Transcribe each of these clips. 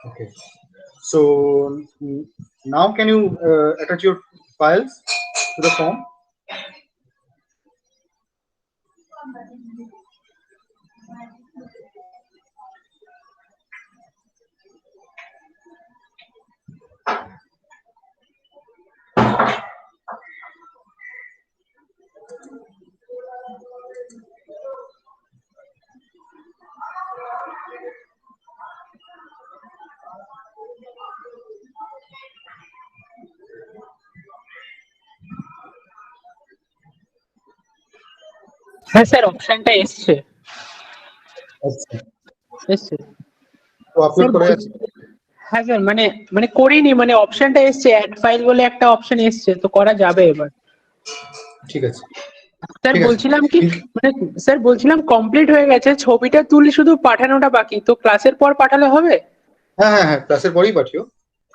Okay. So now can you attach your files to the form? হ্যাঁ sir, অপশনটা এসছে আচ্ছা, এসছে তো আপলোড স্যার করে আছে। হ্যাঁ স্যার, মানে মানে করিনি, মানে অপশনটা এসছে, অ্যাড ফাইল বলে একটা অপশন এসছে, তো করা যাবে এবার। ঠিক আছে, স্যার ঠিক আছে। বলছিলাম কি, মানে স্যার বলছিলাম কমপ্লিট হয়ে গেছে, ছবিটা তুলে শুধু পাঠানোটা বাকি, তো ক্লাসের পর পাঠালে হবে? হ্যাঁ হ্যাঁ হ্যাঁ, ক্লাসের পরেই পাঠিও।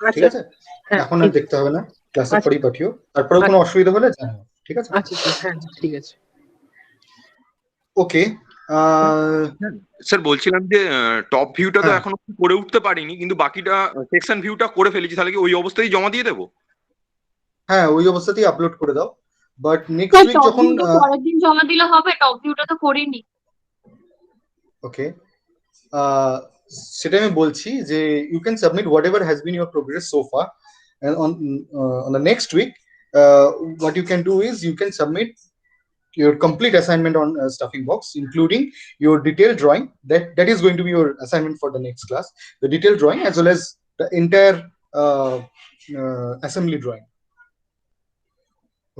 ঠিক আচ্ছা আছে, হ্যাঁ এখন আর ঠিক। দেখতে হবে না, ক্লাসের আচ্ছা পরেই পাঠিও। তারপরেও কোনো আচ্ছা অসুবিধা হলে জানাও, ঠিক আছে? আচ্ছা স্যার, হ্যাঁ ঠিক আছে। ওকে। স্যার বলছিলাম যে টপ ভিউটা তো হ্যাঁ এখনো করে উঠতে পারিনি, কিন্তু বাকিটা সেকশন ভিউটা করে ফেলেছি। তাহলে কি ওই অবস্থায় জমা দিয়ে দেবো? হ্যাঁ, ওই অবস্থাতেই আপলোড করে দাও। But next sir week top যখন ভিউটা পরের দিন জমা দিলে হবে? টপ ভিউটা তো করিনি। ওকে, সেটা আমি বলছি যে you can submit whatever has been your progress so far, and on the next week what you can do is you can submit your complete assignment on stuffing box, including your detailed drawing. That is going to be your assignment for the next class, the detailed drawing as well as the entire assembly drawing.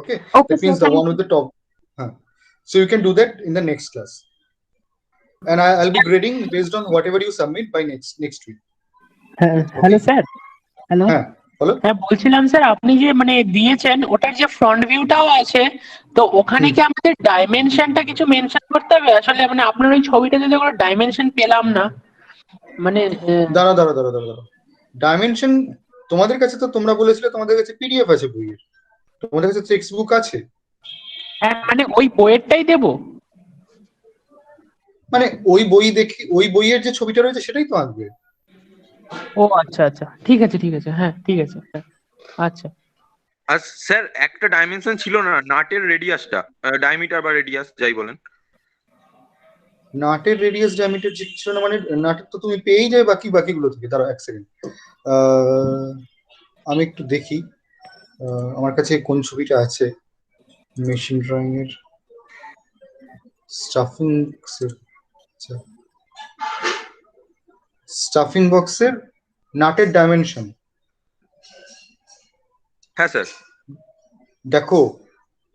Okay, okay that sir, means the thank one you. with the top. So you can do that in the next class, and I'll be grading based on whatever you submit by next week. Hello sir. Hello. হ্যাঁ বলো। হ্যাঁ বলছিলাম sir, আপনি যে মানে দিয়েছেন ওটার যে ফ্রন্ট ভিউটাও আছে, তো ওখানে কি আমাদের ডাইমেনশনটা কিছু মেনশন করতে হবে? আসলে মানে আপনার ওই ছবিটাতে তো কোনো ডাইমেনশন পেলাম না, মানে দাঁড়াও দাঁড়াও দাঁড়াও দাঁড়াও দাঁড়াও, ডাইমেনশন তোমাদের কাছে তো তোমরা বলেছিলে তোমাদের কাছে পিডিএফ আছে বইয়ের, তোমাদের কাছে টেক্সট বুক আছে। হ্যাঁ মানে ওই বইয়েরটাই দেবো? মানে ওই বই দেখি, ওই বইয়ের যে ছবিটা রয়েছে সেটাই তো আসবে। ও আচ্ছা আচ্ছা, ঠিক আছে ঠিক আছে, হ্যাঁ ঠিক আছে হ্যাঁ, আচ্ছা। আর স্যার একটা ডাইমেনশন ছিল না, নাটের রেডিয়াসটা, ডায়ামিটার বা রেডিয়াস যাই বলেন। নাটের রেডিয়াস ডায়ামিটার ছিল না, মানে নাটের তো তুমি পেয়েই যাবে বাকি বাকিগুলো থেকে। দাঁড়াও এক সেকেন্ড, আমি একটু দেখি আমার কাছে কোন ছবিটা আছে। মেশিন ড্রয়িং এর স্টাফিং, স্টাফিং বক্সের নাটের ডাইমেনশন। হ্যাঁ স্যার। দেখো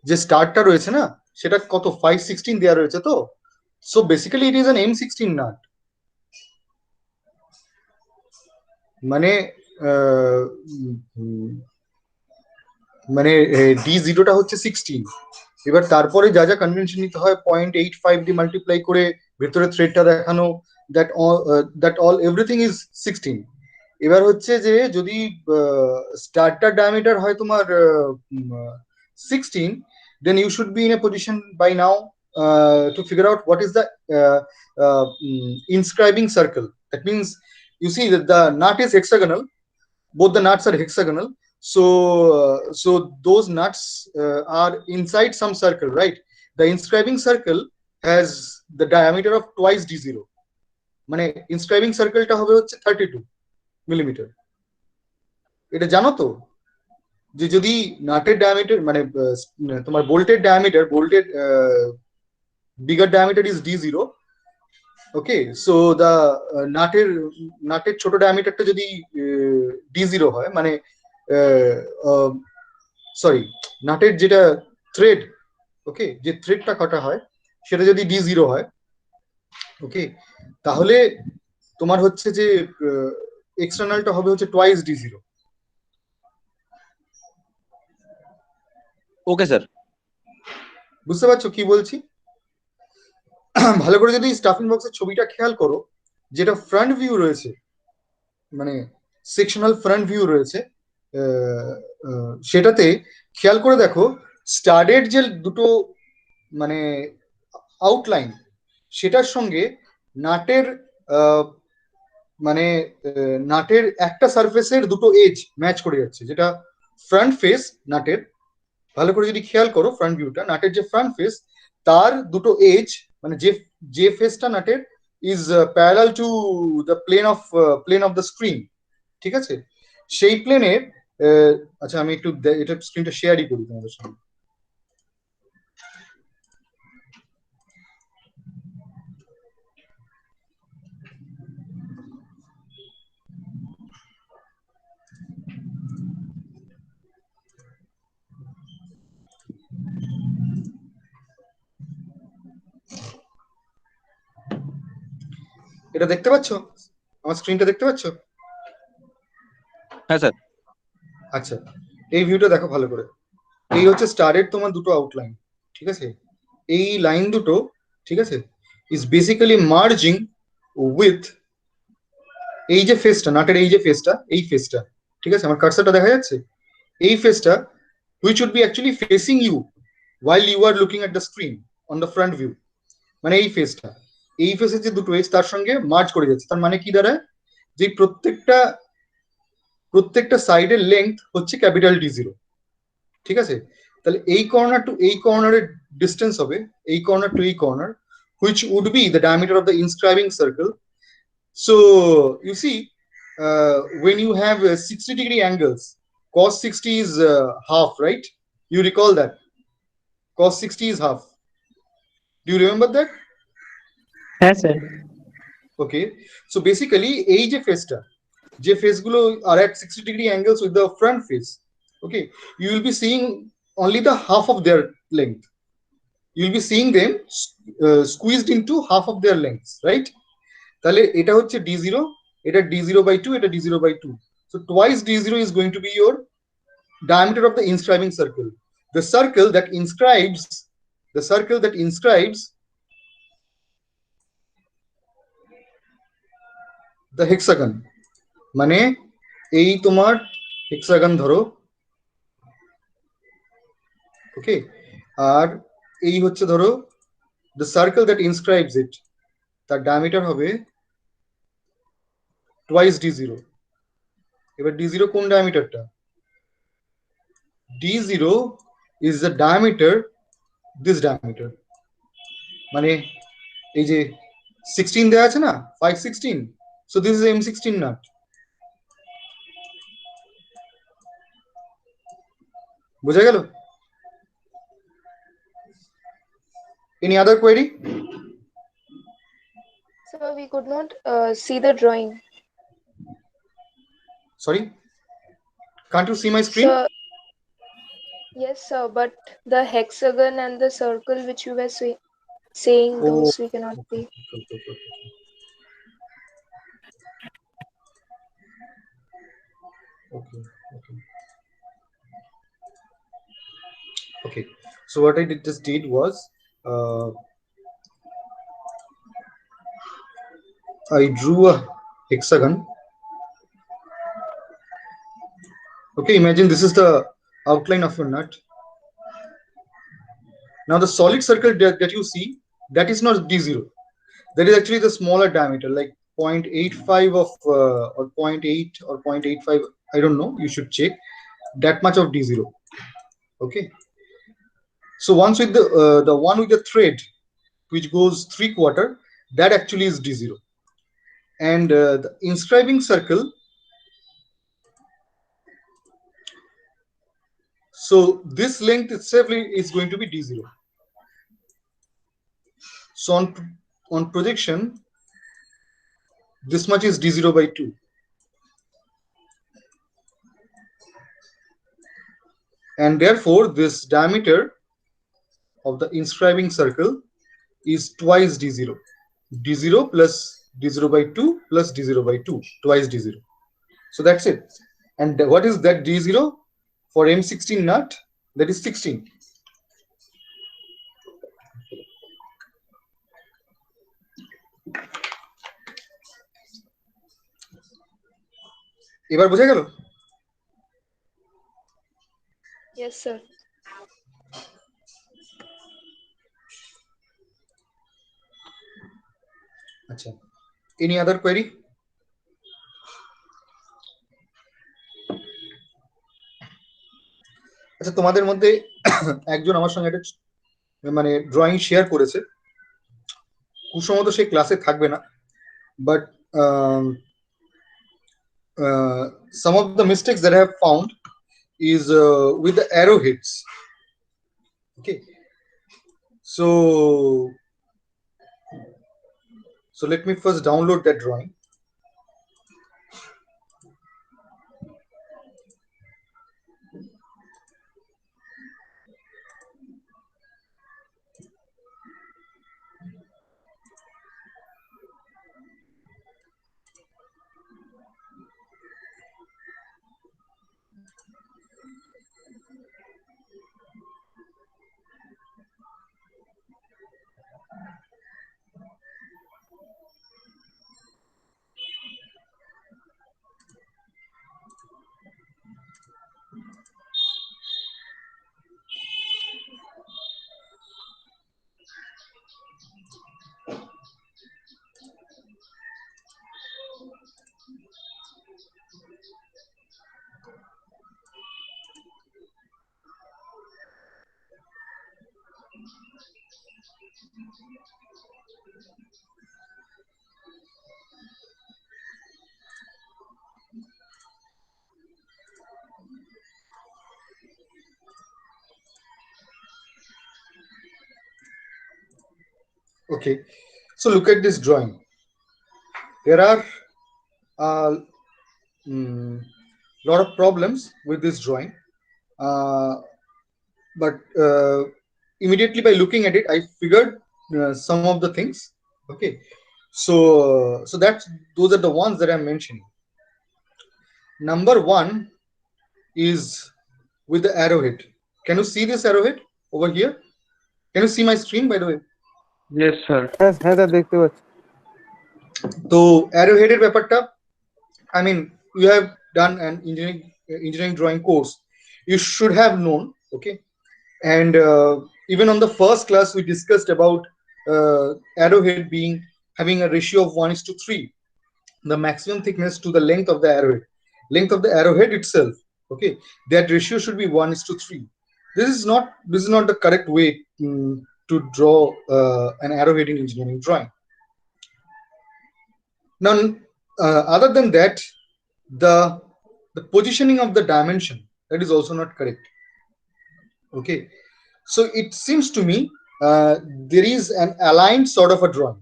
যে স্টারটা রয়েছে না, সেটা কত 516 দেওয়া রয়েছে তো। So basically it is an M16 nut. মানে মানে D0টা হচ্ছে 16, এবার তারপরে যা যা কনভেনশন নিতে হয় 0.85 দিয়ে মাল্টিপ্লাই করে ভেতরে থ্রেডটা দেখানো, দ্যাট অল এভরিথিং ইজ 16। এবার হচ্ছে যে যদি স্টারটার ডায়ামিটার হয় তোমার 16, then you should be in a position by now to figure out what is the inscribing circle. That means you see that the nut is hexagonal, both the nuts are hexagonal. So those nuts are inside some circle, right? The inscribing circle has the diameter of twice D0. মানে ইনস্ক্রাইবিং সার্কেলটা হবে হচ্ছে 32 millimetre. এটা জানো তো যে যদি নাটের ডায়ামিটার মানে তোমার বোল্টের ডায়ামিটার, বোল্টের bigger diameter is D0, okay. So the নাটের ছোট ডায়ামিটারটা যদি D0 হয়, মানে সরি, নাটের যেটা থ্রেড, ওকে, যে থ্রেডটা কাটা হয় সেটা যদি D0 হয়, ওকে, তাহলে তোমার হচ্ছে যে এক্সটার্নালটা হবে হচ্ছে টুয়াইস D0। Okay sir. বুঝতে পারছো কি বলছি? ভালো করে যদি স্টাফিং বক্সের ছবিটা খেয়াল করো, যেটা ফ্রন্ট ভিউ রয়েছে, মানে সেকশনাল ফ্রন্ট ভিউ রয়েছে, সেটাতে খেয়াল করে দেখো স্টাডের যে দুটো মানে আউটলাইন, সেটার সঙ্গে নাটের মানে নাটের একটা সারফেসের দুটো এজ ম্যাচ করে যাচ্ছে, যেটা ফ্রন্ট ফেস নাটের, ভালো করে যদি খেয়াল করো ফ্রন্ট ভিউটা, নাটের যে ফ্রন্ট ফেস তার দুটো এজ, মানে যে যে ফেসটা নাটের is parallel to the plane of the screen, ঠিক আছে, সেই প্লেনের, আচ্ছা আমি একটু এটা স্ক্রিনটা শেয়ারই করি তোমাদের সঙ্গে। এটা দেখতে পাচ্ছ? আমার স্ক্রিনটা দেখতে পাচ্ছ? হ্যাঁ স্যার। আচ্ছা, এই ভিউটা দেখো ভালো করে। এই হচ্ছে স্টারের তোমার দুটো আউটলাইন, ঠিক আছে, এই লাইন দুটো, ঠিক আছে, ইজ বেসিক্যালি মার্জিং উইথ এই যে ফেসটা, নাটের এই যে ফেসটা, এই ফেসটা, ঠিক আছে, আমার কার্সারটা দেখা যাচ্ছে, এই ফেসটা which would be actually facing you while you are looking at the screen on the front view, মানে এই ফেসটা, এই ফেসের যে দুটো এজ তার সঙ্গে মার্জ করে যাচ্ছে, তার মানে কি দাঁড়ায়, যে প্রত্যেকটা সাইডের লেংথ হচ্ছে ক্যাপিটাল ডি জিরো, ঠিক আছে, তাহলে এই কর্নার টু এই কর্নারের ডিস্টেন্স হবে, এই কর্নার টু এই corner, which would be the diameter of the inscribing circle. So you see, when you have 60-degree angles, cos 60 is half, right? You recall that cos 60 is half. Do you remember that? হ্যাঁ sir. Okay, so basically এই যে ফেসটা, যে ফেসগুলো are at 60-degree angles with the front face, okay, you will be seeing only the half of their length. You will be seeing them squeezed into half of their lengths, right? তাহলে এটা হচ্ছে d0, এটা d0/2, এটা d0/2, so twice d0 is going to be your diameter of the inscribing circle, the circle that inscribes the hexagon, মানে এই তোমার hexagon ধরো, ওকে, আর এই হচ্ছে ধরো the circle that inscribes it, তার ডায়ামিটার হবে twice d0. এবার d0 কোন ডায়ামিটারটা? d0 is the diameter, this diameter, মানে এই যে 16 দেওয়া আছে না, 516, so this is m16 nut. বোঝা গেল? Any other query? So we could not see the drawing. Sorry, can't you see my screen? So yes, sir, but the hexagon and the circle which you were saying, Oh, those we cannot see. Okay, so what I just did was I drew a hexagon. Okay, imagine this is the outline of your nut. Now the solid circle that you see, that is not d0, that is actually the smaller diameter, like 0.85 of or 0.8 or 0.85, I don't know, you should check, that much of d0. Okay, so once with the one with the thread which goes 3/4, that actually is d0, and the inscribing circle, so this length itself is going to be d0. So on projection, this much is d0/2, and therefore this diameter of the inscribing circle is twice d0, d0 plus d0/2 plus d0/2, twice d0. So that's it. And what is that d0 for m16 nut? That is 16. এবার বোঝা গেল? Yes, sir. আচ্ছা, any other query? আচ্ছা, তোমাদের মধ্যে একজন আমার সঙ্গে একটা মানে ড্রয়িং শেয়ার করেছে, খুব সম্ভবত সে ক্লাসে থাকবে না, but some of the mistakes that I have found is with the arrowheads. Okay, so let me first download that drawing. Okay, so look at this drawing. There are a lot of problems with this drawing, but immediately by looking at it, I figured some of the things. Okay, so those are the ones that I'm mentioning. Number one is with the arrowhead. Can you see this arrowhead over here? Can you see my screen, by the way? Yes, sir. হ্যাঁ sir দেখতে পাচ্ছি। তো arrowheaded ব্যাপারটা, I mean, you have done an engineering drawing course, you should have known. Okay, and even on the first class we discussed about arrowhead having a ratio of 1:3, the maximum thickness to the length of the arrowhead itself. Okay, that ratio should be 1:3. This is not the correct way to draw an arrowhead in engineering drawing. Now, other than that, the positioning of the dimension, that is also not correct. Okay, so it seems to me there is an aligned sort of a drawing.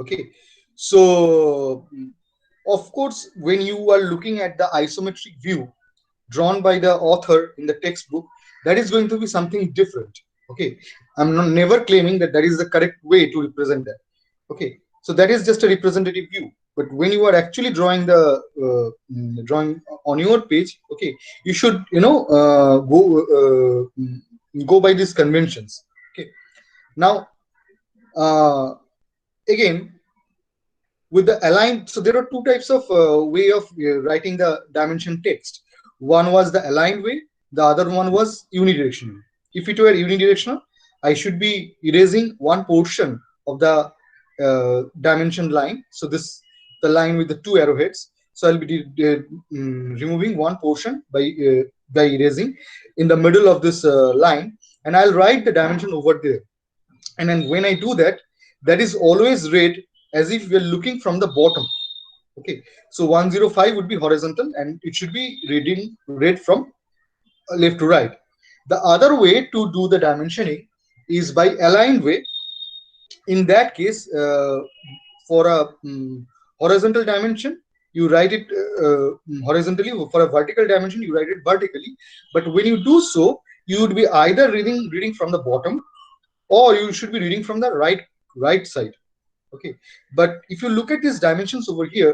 Okay, so of course when you are looking at the isometric view drawn by the author in the textbook, that is going to be something different. Okay, I'm never claiming that is the correct way to represent that. Okay, so that is just a representative view, but when you are actually drawing the drawing on your page, okay, you should go by these conventions. Okay, now again, with the aligned, so there are two types of way of writing the dimension text. One was the aligned way, the other one was unidirectional. If it were unidirectional, I should be erasing one portion of the dimension line. So the line with the two arrowheads. So I'll be removing one portion by erasing in the middle of this line, and I'll write the dimension over there. And then when I do that, that is always read as if we're looking from the bottom. Okay, so 105 would be horizontal, and it should be read from left to right. The other way to do the dimensioning is by aligned way. In that case, for a horizontal dimension, you write it horizontally. For a vertical dimension, you write it vertically. But when you do so, you would be either reading from the bottom, or you should be reading from the right side. Okay, but if you look at these dimensions over here,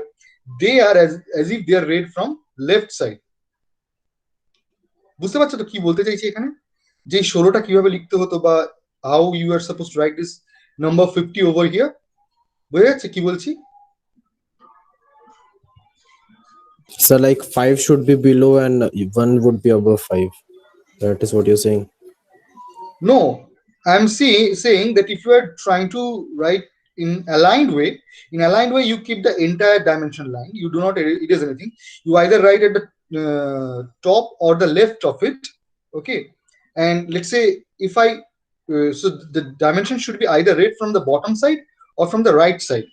they are as if they are read from left side. বুঝতে পারছো তো কি বলতে চাইছি এখানে, যে 16টা কিভাবে লিখতে হতো, বা how you are supposed to write this number 50 over here? বুঝে যাচ্ছে কি বলছি? So like 5 should be below and 1 would be above 5. That is what you're saying? No, I'm saying that if you are trying to write in aligned way, you keep the entire dimension line. You do not erase anything. You either write at the top or the left of it. Okay, and let's say if I so the dimension should be either read from the bottom side or from the right side.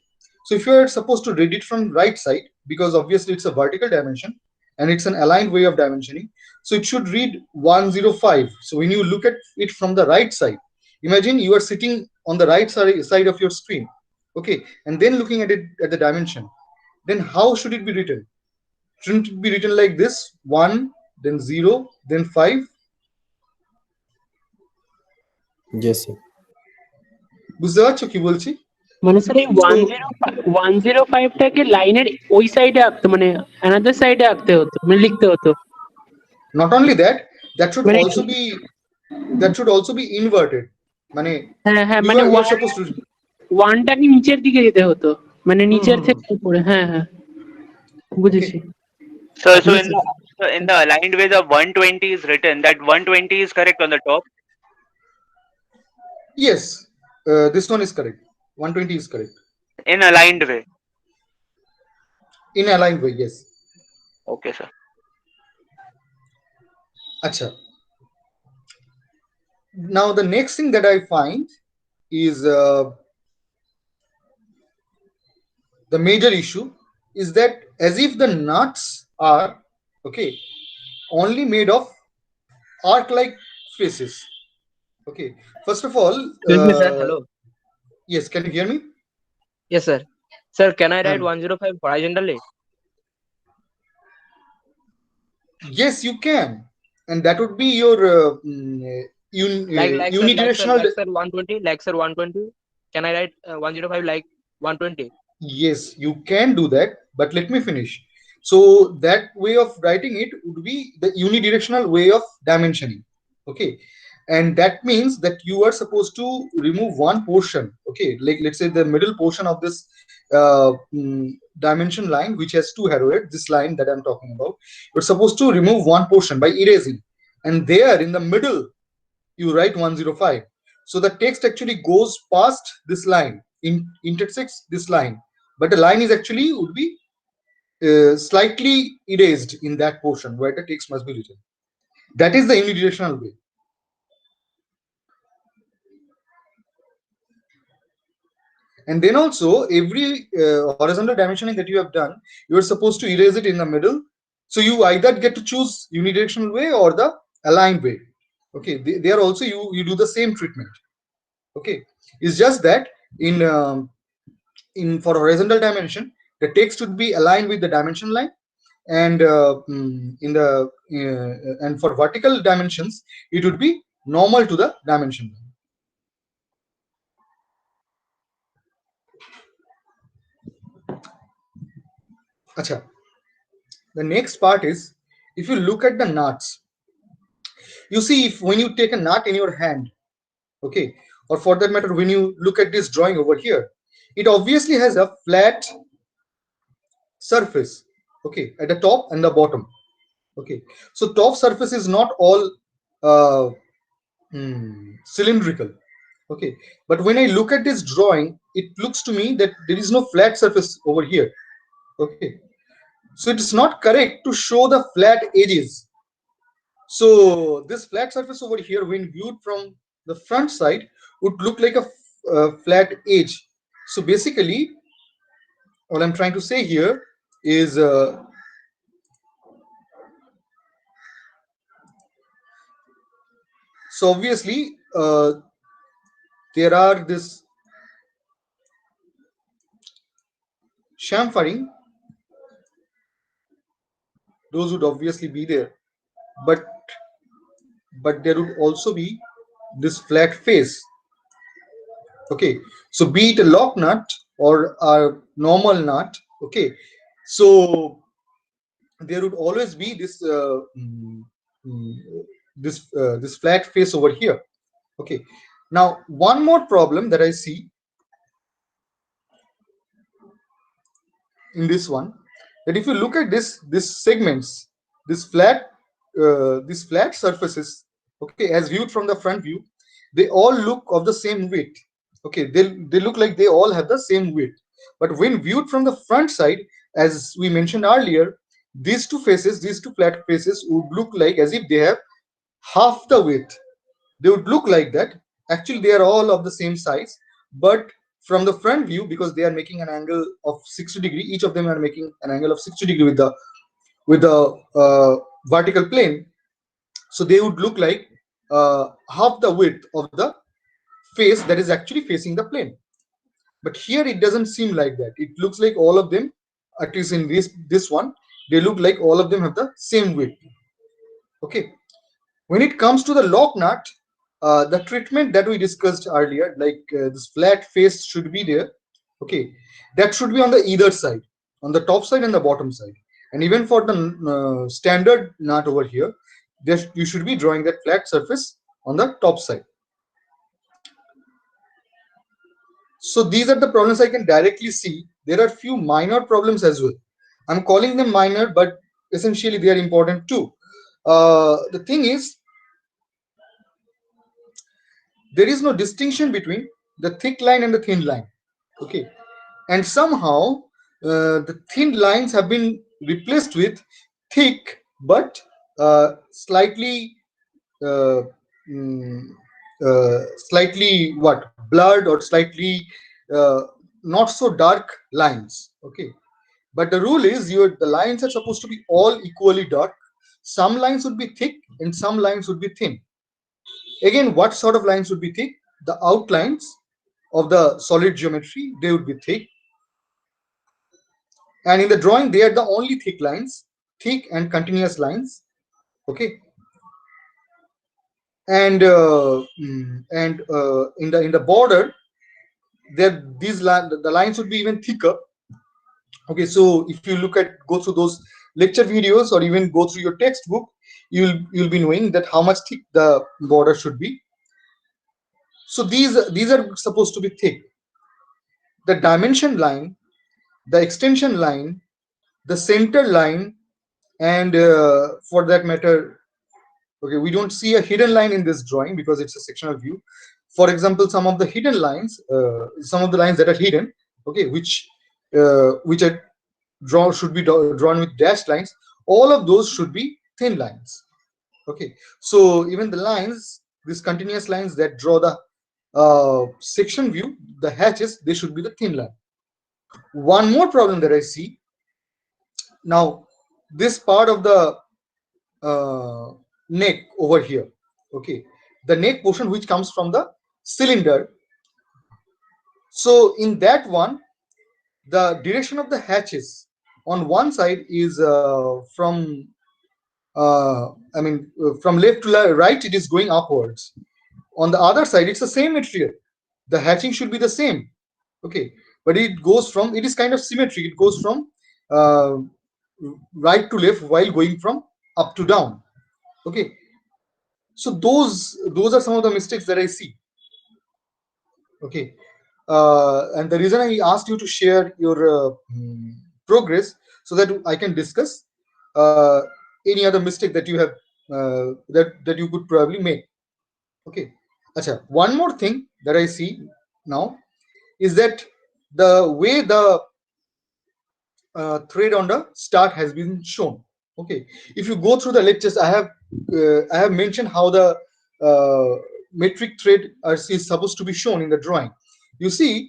So if you are supposed to read it from right side, because obviously it's a vertical dimension and it's an aligned way of dimensioning, so it should read 105. So when you look at it from the right side, imagine you are sitting on the right side of your screen, okay, and then looking at it at the dimension, then how should it be written? Shouldn't it be written like this: 1, then 0, then 5? Yes, sir. বুঝতে পারছো কি বলছি? মানে sir এই 105টাকে লাইনের ওই সাইডে আঁকতে মানে অ্যানাদার সাইডে আঁকতে হতো মানে লিখতে হতো। Not only that, that should মানে also be inverted. মানে হ্যাঁ হ্যাঁ you মানে are supposed to. ওয়ানটাকে নিচের দিকে দিতে হতো, মানে নিচের থেকে উপরে। হ্যাঁ হ্যাঁ বুঝেছি। So in the aligned way, the 120 is written. That 120 is correct on the top. Yes, this one is correct. 120 is correct. In aligned way. In aligned way, yes. Okay, sir. Acha. Now the next thing that I find is the major issue is that as if the nuts are, okay, only made of arc-like faces. Okay, first of all, Excuse me, sir. Hello. yes, can you hear me? Yes, sir. Sir, can I write 105 horizontally? Yes, you can, and that would be your unidirectional. Like sir 120. Like sir 120. Can I write 105 like 120? Yes, you can do that, but let me finish. So that way of writing it would be the unidirectional way of dimensioning. Okay, and that means that you are supposed to remove one portion. Okay, like let's say the middle portion of this dimension line, which has two arrowheads, this line that I'm talking about, you're supposed to remove one portion by erasing, and there in the middle you write 105. So the text actually goes past this line, intersects this line, but the line is actually would be slightly erased in that portion where the text must be written. That is the unidirectional way. And then also every horizontal dimensioning that you have done, you are supposed to erase it in the middle. So you either get to choose unidirectional way or the aligned way. Okay, they are also you do the same treatment. Okay, it's just that in for horizontal dimension, the text should be aligned with the dimension line, and in the and for vertical dimensions, it would be normal to the dimension line. Acha. The next part is, if you look at the nuts, you see if when you take a nut in your hand, okay, or for that matter when you look at this drawing over here, it obviously has a flat surface, okay, at the top and the bottom. Okay, so top surface is not all cylindrical. Okay, but when I look at this drawing, it looks to me that there is no flat surface over here. Okay, so it's not correct to show the flat edges. So this flat surface over here, when viewed from the front side, would look like a flat edge. So basically what I'm trying to say here is so obviously there are this chamfering, those would obviously be there, but there would also be this flat face. Okay, so be it a lock nut or a normal nut, okay, so there would always be this this flat face over here. Okay, now one more problem that I see in this one, that if you look at this segments, this flat surfaces, okay, as viewed from the front view, they all look of the same width. Okay, they look like they all have the same width, but when viewed from the front side, as we mentioned earlier, these two flat faces would look like as if they have half the width, they would look like that. Actually, they are all of the same size, but from the front view, because they are making an angle of 60 degree, each of them are making an angle of 60 degree with the vertical plane. So they would look like half the width of the face that is actually facing the plane. But here it doesn't seem like that. It looks like all of them, at least in this one, they look like all of them have the same width. Okay. When it comes to the lock nut, the treatment that we discussed earlier, like this flat face should be there. Okay, that should be on the either side, on the top side and the bottom side. And even for the standard nut over here, you should be drawing that flat surface on the top side. So these are the problems I can directly see. There are few minor problems as well. I'm calling them minor, but essentially they are important too. The thing is, there is no distinction between the thick line and the thin line. Okay, and somehow the thin lines have been replaced with thick but slightly what, blurred or slightly not so dark lines. Okay, but the rule is the lines are supposed to be all equally dark. Some lines would be thick and some lines would be thin. Again, what sort of lines would be thick? The outlines of the solid geometry, they would be thick. And in the drawing, they are the only thick lines, thick and continuous lines. Okay. And in the border, the lines would be even thicker. Okay, so if you go through those lecture videos or even go through your textbook, you'll be knowing that how much thick the border should be. So these are supposed to be thick. The dimension line, the extension line, the center line, and for that matter, okay, we don't see a hidden line in this drawing because it's a sectional view. For example, some of the hidden lines, some of the lines that are hidden, okay, which are should be drawn with dashed lines, all of those should be thin lines. Okay, so even the lines, these continuous lines that draw the section view, the hatches, they should be the thin line. One more problem that I see now, this part of the neck over here, okay, the neck portion which comes from the cylinder. So in that one, the direction of the hatches on one side is from left to right, it is going upwards. On the other side, it's the same material, the hatching should be the same. Okay, but it is kind of symmetric. It goes from right to left while going from up to down. Okay, so those are some of the mistakes that I see. Okay, and the reason I asked you to share your progress so that I can discuss any other mistake that you have that you could probably make. Okay, Acha, one more thing that I see now is that the way the thread on the start has been shown. Okay, if you go through the lectures, I have mentioned how the metric thread is supposed to be shown in the drawing. You see,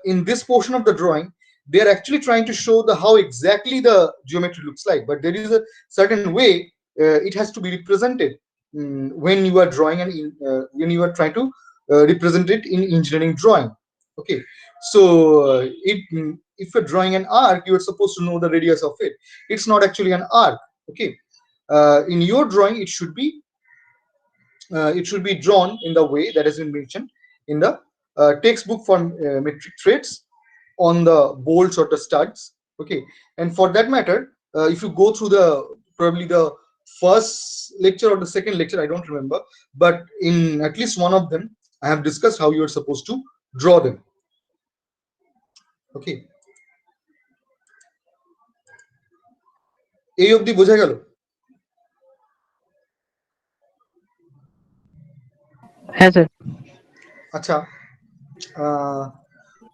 in this portion of the drawing, they are actually trying to show how exactly the geometry looks like, but there is a certain way it has to be represented when you are drawing and when you are trying to represent it in engineering drawing. Okay, so if you're drawing an arc, you are supposed to know the radius of it. It's not actually an arc. Okay, in your drawing, it should be drawn in the way that has been mentioned in the textbook for metric threads on the bolts or the studs. Okay, and for that matter, if you go through probably the first lecture or the second lecture, I don't remember, but in at least one of them, I have discussed how you are supposed to draw them. Okay, এই অবধি বোঝা গেল? হ্যাঁ sir. আচ্ছা,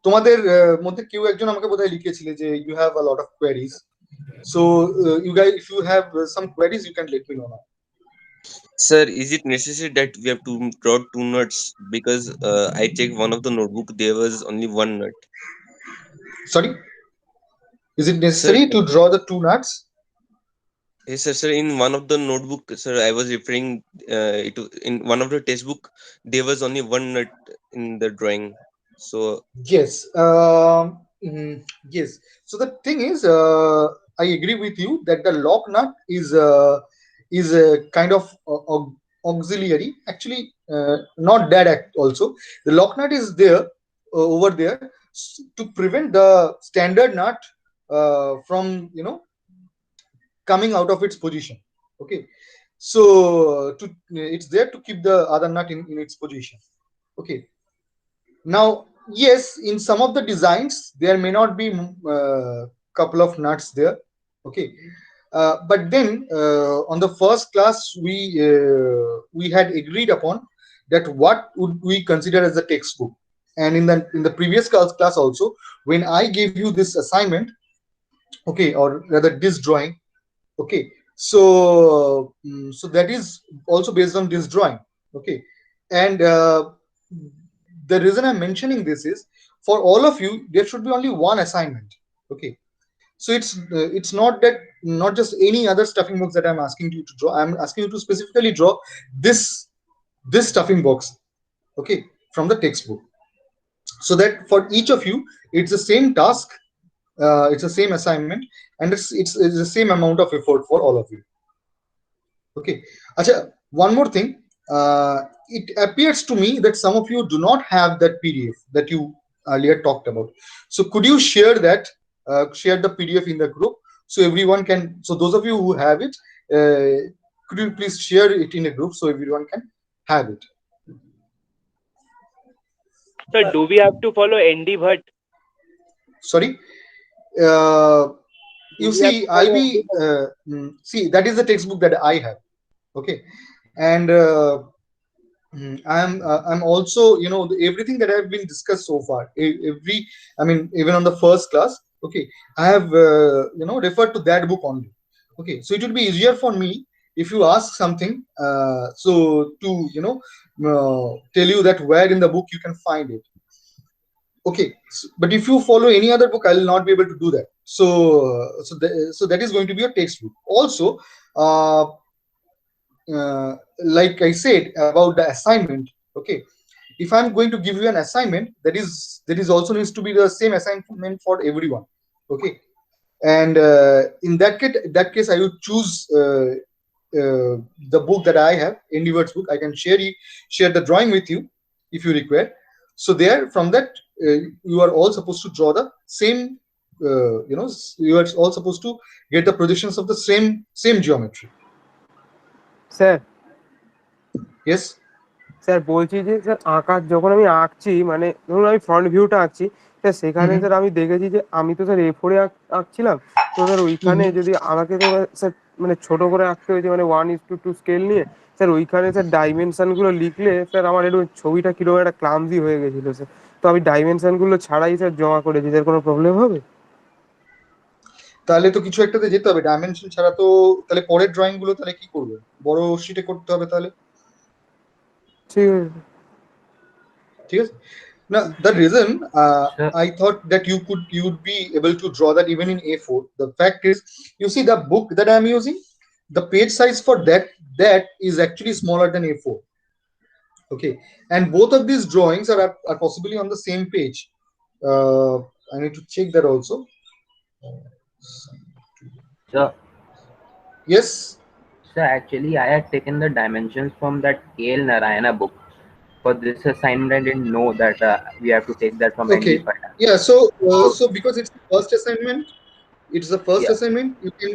তোমাদের মধ্যে কেউ একজন আমাকে বোধহয় লিখেছিলে যে you have a lot of queries. So you guys, if you have some queries, you can let me know now. Sir, is it necessary that we have to draw two nuts? Because I checked one of the notebook, there was only one nut. Sorry, is it Sir, necessary to draw the two nuts? yes, sir. Sir, in one of the notebook, sir, I was referring in one of the textbook, there was only one nut in the drawing. So Yes. Yes. So the thing is, I agree with you that the lock nut is a kind of auxiliary. Actually, not that act also. The lock nut is there over there to prevent the standard nut from coming out of its position. Okay. So it's there to keep the other nut in its position. Okay. Now, yes, in some of the designs, there may not be couple of nuts there. Okay, but then on the first class, we had agreed upon that what would we consider as a textbook, and in the previous class also, when I gave you this assignment, okay, or rather this drawing, okay, so that is also based on this drawing, okay, and the reason I'm mentioning this is for all of you there should be only one assignment, okay, so it's not that, not just any other stuffing box that I'm asking you to draw. I'm asking you to specifically draw this stuffing box, okay, from the textbook, so that for each of you it's the same task, it's the same assignment, and it's the same amount of effort for all of you. Okay. Acha, one more thing. It appears to me that some of you do not have that PDF that you earlier talked about. So could you share that, share the PDF in the group so everyone can, so those of you who have it, could you please share it in a group so everyone can have it? So do we have to follow ND Bhatt? Sorry. Uh, Do you we have see, to follow ND IB, Bhatt? see, that is the textbook that I have. Okay. And I'm also, everything that I've been discussed so far, I mean, even on the first class, okay, I have referred to that book only. Okay, so it would be easier for me if you ask something, so to tell you that where in the book you can find it. Okay, but if you follow any other book, I will not be able to do that. So that is going to be a textbook. Also, uh, like I said about the assignment, okay, if I'm going to give you an assignment, that is also needs to be the same assignment for everyone, okay, and in that case I would choose the book that I have, Endeavor's book. I can share the drawing with you if you require. So there, from that, you are all supposed to draw the same, you are all supposed to get the projections of the same geometry. Sir Yes. Sir বলছি যে sir যখন আমি আঁকছি, মানে ধরুন আমি front ভিউটা আঁকছি, স্যার সেখানে স্যার আমি দেখেছি যে আমি তো স্যার A4 আঁকছিলাম, তো স্যার ওইখানে যদি আমাকে তো স্যার মানে ছোট করে আঁকতে হয়েছে, মানে 1:2 স্কেল নিয়ে, স্যার ওইখানে স্যার ডাইমেনশনগুলো লিখলে স্যার আমার একটু ছবিটা কিরকম একটা ক্লামজি হয়ে গেছিলো স্যার, তো আমি ডাইমেনশনগুলো ছাড়াই স্যার জমা করেছি, স্যার কোনো প্রবলেম হবে? তাহলে তো কিছু একটাতে যেতে হবে, ডাইমেনশন ছাড়া তো তাহলে পরের ড্রয়িং গুলো তাহলে কি করবে, বড় শিটে করতে হবে তাহলে। ঠিক আছে, ঠিক আছে। Now the reason I thought that you would be able to draw that even in A4. The fact is, you see the book that I'm using, the page size for that is actually smaller than A4. Okay, and both of these drawings are possibly on the same page. I need to check that also. So, Yes. so actually, I had taken the dimensions from that KL Narayana book. For this assignment, I didn't know that we have to take that from Okay. ND Bhatt. Yeah. So because it's the first assignment, assignment, you can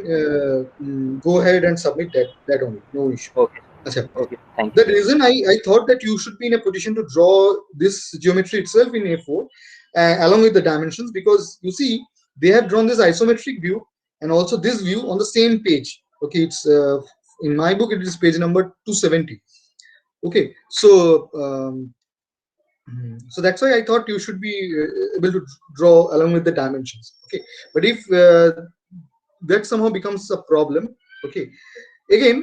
go ahead and submit that only. No issue. Okay. Okay. Thank you. The reason I thought that you should be in a position to draw this geometry itself in A4 along with the dimensions, because you see they have drawn this isometric view and also this view on the same page. Okay, it's in my book it is page number 270. Okay, so that's why I thought you should be able to draw along with the dimensions. Okay, but if that somehow becomes a problem, okay, Again,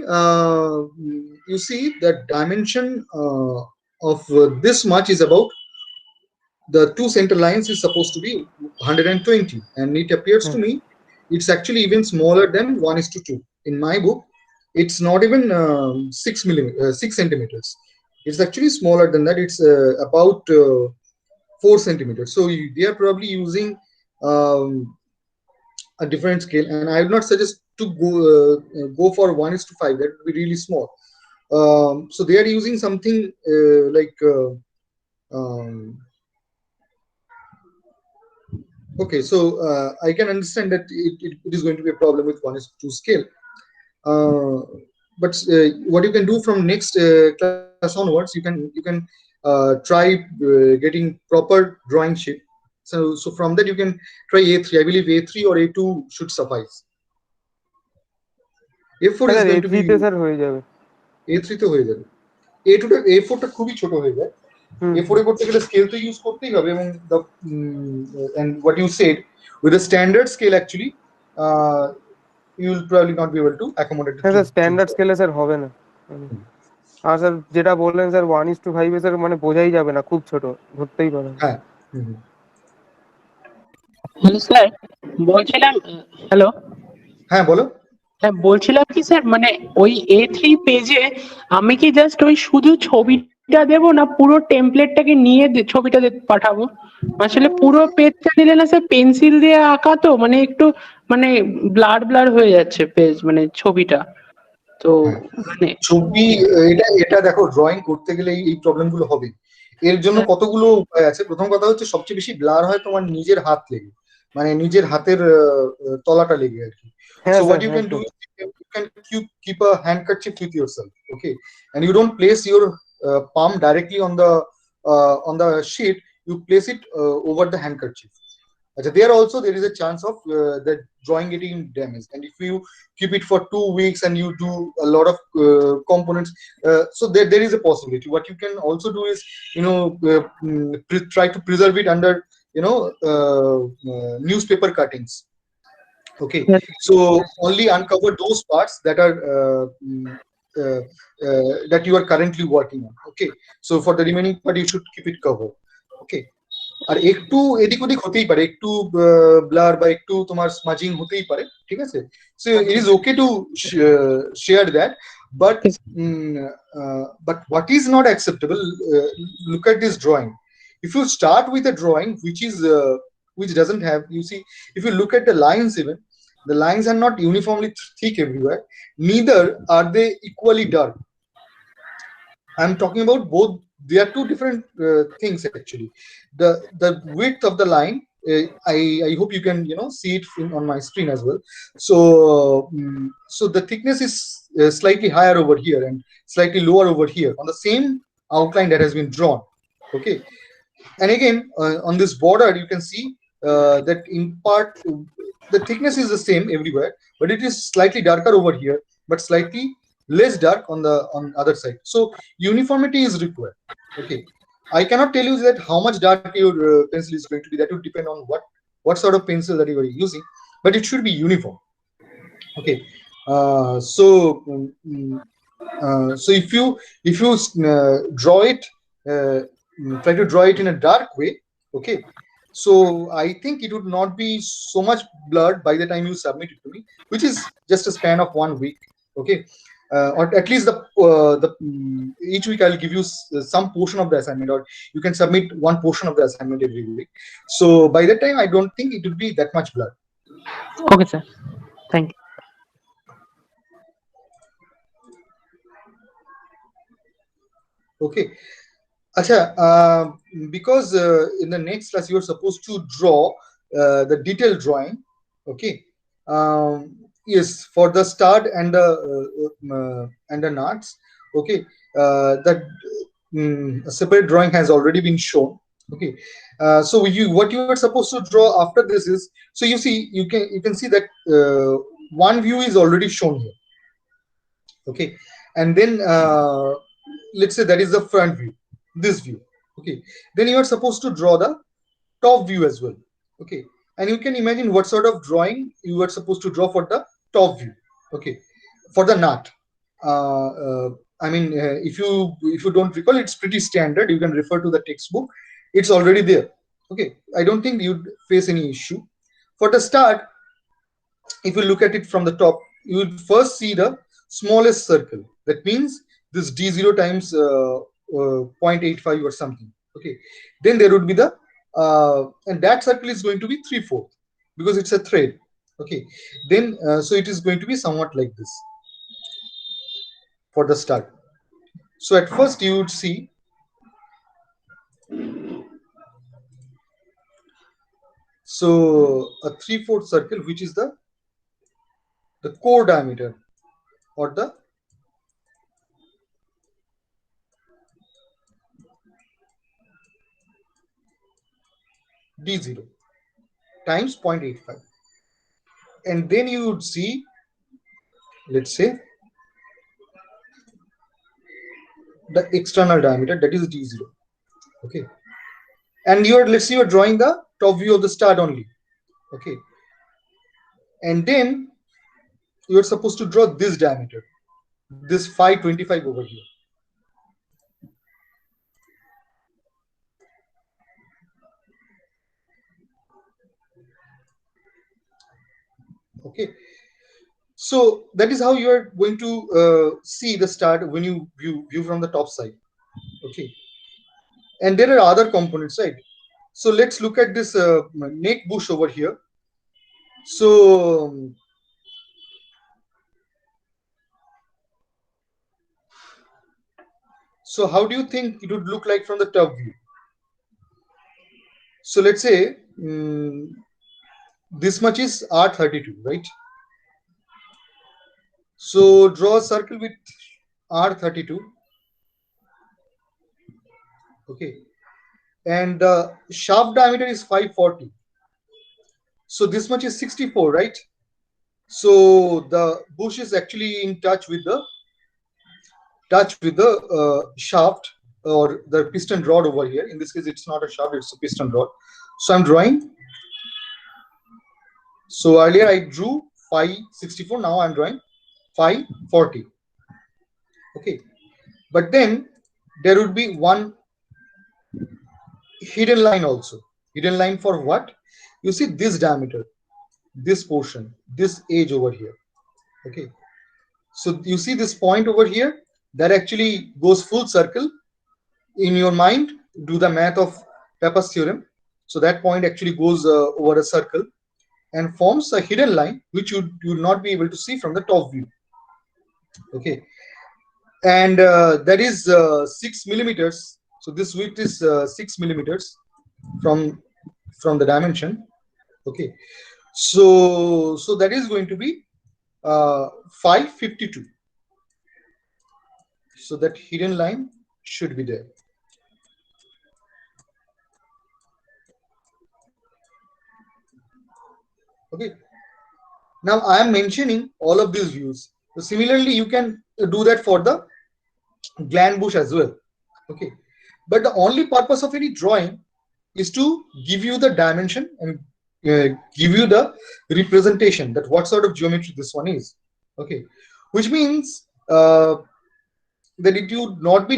you see that dimension of this much is about the two center lines is supposed to be 120, and it appears to me it's actually even smaller than 1:2. In my book, it's not even 6 centimeters. It's actually smaller than that. It's about 4 centimeters. So they are probably using a different scale, and I would not suggest to go for 1:5. That would be really small. So they are using something like okay, so I can understand that it is going to be a problem with 1:2 scale. But what you can do from next class onwards, you can try getting proper drawing sheet. So from that you can try A3. I believe A3 or A2 should suffice. A4 is going to be sir হয়ে যাবে A3 তে হয়ে যাবে। A2 টা A4 টা খুবই ছোট হয়ে যায়। A4 এ করতে গেলে স্কেল তো ইউজ করতেই হবে, এবং the and what you said with the standard scale actually you will probably not be able to accommodate it. Sir standard স্কেলে স্যার হবে না। আর স্যার যেটা বললেন স্যার 1:5 এ স্যার মানে বোঝাই যাবে না, খুব ছোট, ধরতেই পারে না। হ্যাঁ হ্যালো স্যার, বলছিলাম হ্যালো হ্যাঁ বলো। হ্যাঁ বলছিলাম কি স্যার, মানে ওই A3 পেজে আমি কি জাস্ট ওই শুধু ছবিটা দেবো, না পুরো টেমপ্লেটটাকে নিয়ে ছবিটা পাঠাবো? আসলে পুরো পেজটা দিলে না স্যার, পেন্সিল দিয়ে আঁকা তো মানে একটু মানে ব্লার হয়ে যাচ্ছে পেজ, মানে ছবিটা তো মানে ছবি এটা দেখো, ড্রয়িং করতে গেলে এই প্রবলেম গুলো হবে। এর জন্য কতগুলো উপায় আছে। প্রথম কথা হচ্ছে সবচেয়ে বেশি ব্লার হয় তোমার নিজের হাত লেগে, মানে নিজের হাতের তলাটা লেগে আর কি। So what you can do is you can keep a handkerchief with yourself, okay, and you don't place your palm directly on the sheet. You place it over the handkerchief. There also there is a chance of the drawing getting damaged, and if you keep it for 2 weeks and you do a lot of components, so there is a possibility. What you can also do is try to preserve it under newspaper cuttings. Okay, so only uncover those parts that are that you are currently working on. Okay, so for the remaining part you should keep it covered. Okay, আর একটু এদিক ওদিক হতেই পারে, একটু blur বা একটু তোমার স্মাজিং হতেই পারে, ঠিক আছে। So it is okay to share that, but what is not acceptable, look at this drawing. If you start with a drawing which doesn't have, you see, if you look at the lines, even the lines are not uniformly thick everywhere, neither are they equally dark. I'm talking about both. They are two different things actually. The width of the line, I hope you can see it on my screen as well. So the thickness is slightly higher over here and slightly lower over here on the same outline that has been drawn. Okay, and again on this border you can see that in part the thickness is the same everywhere, but it is slightly darker over here but slightly less dark on other side. So uniformity is required. Okay, I cannot tell you that how much dark your pencil is going to be. That would depend on what sort of pencil that you are using, but it should be uniform. Okay, so if you draw it, try to draw it in a dark way. Okay, so I think it would not be so much blurred by the time you submit it to me, which is just a span of 1 week. Okay, or at least each week I'll give you some portion of the assignment, or you can submit one portion of the assignment every week. So by that time I don't think it will be that much blurred. Okay sir, thank you. Okay, acha, because in the next class you are supposed to draw the detailed drawing. Okay, yes, for the stud and the nuts. Okay, that separate drawing has already been shown. Okay, so what you are supposed to draw after this is, so you see, you can see that one view is already shown here. Okay, and then let's say that is the front view, this view. Okay, then you are supposed to draw the top view as well. Okay, and you can imagine what sort of drawing you are supposed to draw for the top view. Okay, for the knot. I mean, if you don't recall, it's pretty standard. You can refer to the textbook. It's already there. Okay, I don't think you'd face any issue. For the start, if you look at it from the top, you would first see the smallest circle. That means this D0 times 0.85 or something. Okay, then there would be the and that circle is going to be 3/4 because it's a thread. Okay, then so it is going to be somewhat like this for the start. So at first you would see so a 3/4 circle, which is the core diameter or the D0 times 0.85. And then you would see, let's say, the external diameter, that is D0. Okay. And let's say you're drawing the top view of the star only. Okay. And then you're supposed to draw this diameter, this 525 over here. Okay, so that is how you are going to see the star when you view from the top side. Okay, and there are other components, right? So let's look at this neck bush over here. So how do you think it would look like from the top view? So let's say this much is R32, right? So draw a circle with R32. Okay, and the shaft diameter is 540. So this much is 64, right? So the bush is actually in touch with the shaft or the piston rod over here. In this case, it's not a shaft; it's a piston rod. So I'm drawing. So earlier I drew 564. Now I'm drawing 540. Okay, but then there would be one hidden line also. Hidden line for what? You see this diameter, this portion, this edge over here. Okay, so you see this point over here that actually goes full circle. In your mind, do the math of Papa's theorem. So that point actually goes over a circle and forms a hidden line, which you will not be able to see from the top view. Okay, and that is 6 millimeters. So this width is 6 millimeters from the dimension. Okay, so that is going to be 552. So that hidden line should be there. Okay, now I am mentioning all of these views. So similarly, you can do that for the gland bush as well. Okay, but the only purpose of any drawing is to give you the dimension and give you the representation that what sort of geometry this one is. Okay, which means that it would not be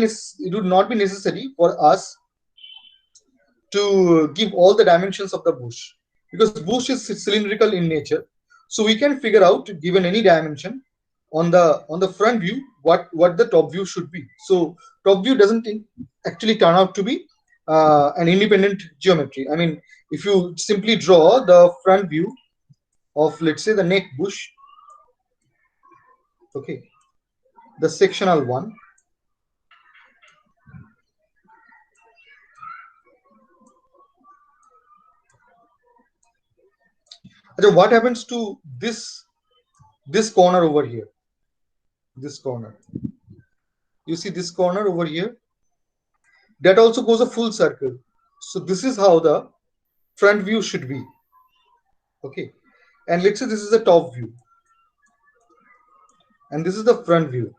necessary for us to give all the dimensions of the bush, because bush is cylindrical in nature. So we can figure out, given any dimension on the front view, what the top view should be. So top view doesn't actually turn out to be an independent geometry. I mean, if you simply draw the front view of, let's say, the neck bush, okay, the sectional one, what happens to this corner over here? This corner, you see this corner over here, that also goes a full circle. So this is how the front view should be. Okay, and let's say this is the top view and this is the front view.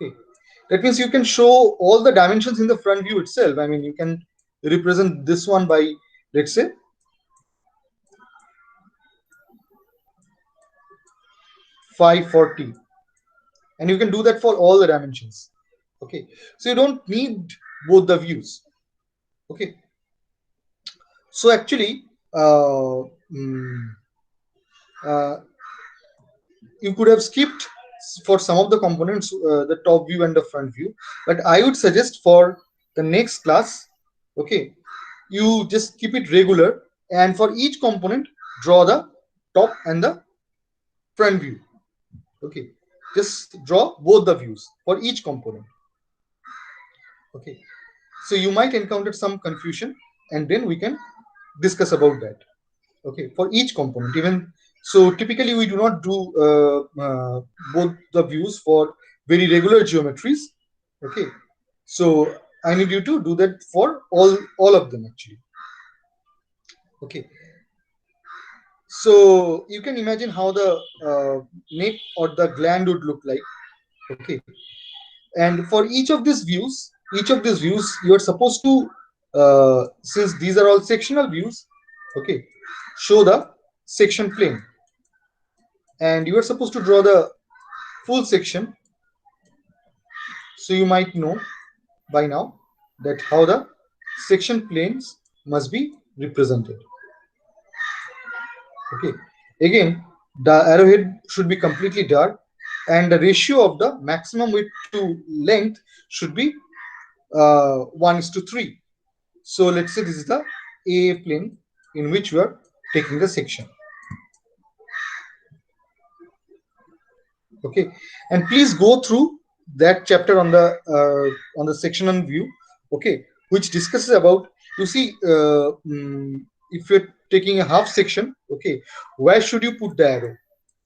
Okay, that means you can show all the dimensions in the front view itself. I mean, you can represent this one by, let's say, 540, and you can do that for all the dimensions. Okay, so you don't need both the views. Okay, so actually you could have skipped for some of the components the top view and the front view, but I would suggest for the next class, okay, you just keep it regular, and for each component draw the top and the front view. Okay, just draw both the views for each component. Okay, so you might encounter some confusion, and then we can discuss about that. Okay, for each component. Even so, typically we do not do both the views for very regular geometries. Okay, so I need you to do that for all of them actually. Okay, so you can imagine how the neck or the gland would look like. Okay, and for each of these views, you are supposed to, since these are all sectional views, okay, show the section plane, and you are supposed to draw the full section. So you might know by now that how the section planes must be represented. Okay, again, the arrowhead should be completely dark, and the ratio of the maximum width to length should be 1:3. So let's say this is the A plane in which we are taking the section. Okay, and please go through that chapter on the sectional view, okay, which discusses about, you see, if you're taking a half section, okay, where should you put the arrow?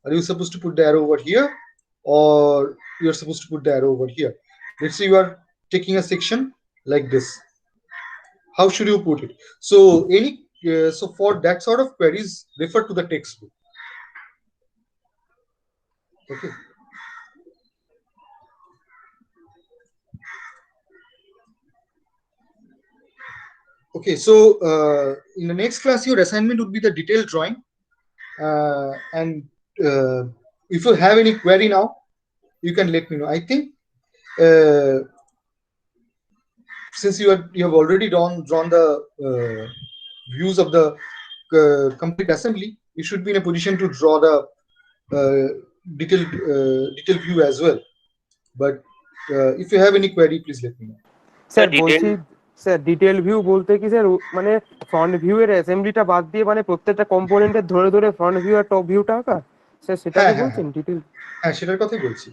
Are you supposed to put the arrow over here, or you're supposed to put the arrow over here? Let's say you are taking a section like this. How should you put it? So so for that sort of queries, refer to the textbook. Okay. Okay, so in the next class, your assignment would be the detailed drawing, and if you have any query now, you can let me know. I think since you have already drawn the views of the complete assembly, you should be in a position to draw the detailed view as well. But if you have any query, please let me know. Sir বলছি sir detail view বলতে কি sir, মানে front view এর অ্যাসেম্বলিটা বাদ দিয়ে মানে প্রত্যেকটা কম্পোনেন্টের ধরে ধরে ফ্রন্ট ভিউ আর টপ ভিউটা আঁকা, স্যার সেটা কি বলছেন ডিটেল? হ্যাঁ, সেটার কথাই বলছি।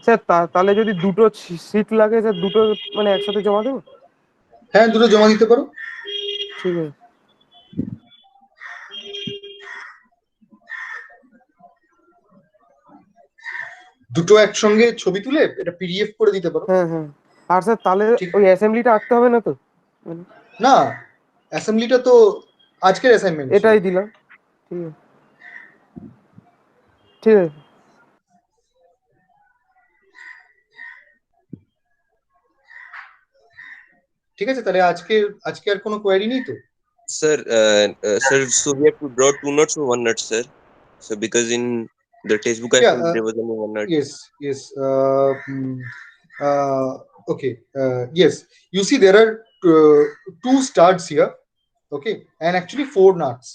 স্যার তাহলে যদি দুটো শীট লাগে স্যার, দুটো মানে একসাথে জমা দেবো? হ্যাঁ, দুটো জমা দিতে পারো। ঠিক আছে। দুটো একসঙ্গে ছবি তুলে এটা পিডিএফ করে দিতে পারো। হ্যাঁ হ্যাঁ। আর স্যার তাহলে ওই অ্যাসেম্বলিটা আঁকতে হবে না তো? না, অ্যাসেম্বলিটা তো আজকের অ্যাসাইনমেন্ট। এটাই দিলাম। ঠিক আছে ঠিক আছে। ঠিক আছে, তাহলে আজকে আর কোনো কোয়েরি নেই তো? Sir, so we have to draw 2 knots or 1 knot, sir. So because in the textbook I found there was only 1 knot. Yes. Okay. Yes. You see, there are 2 studs here. Okay, and actually 4 knots.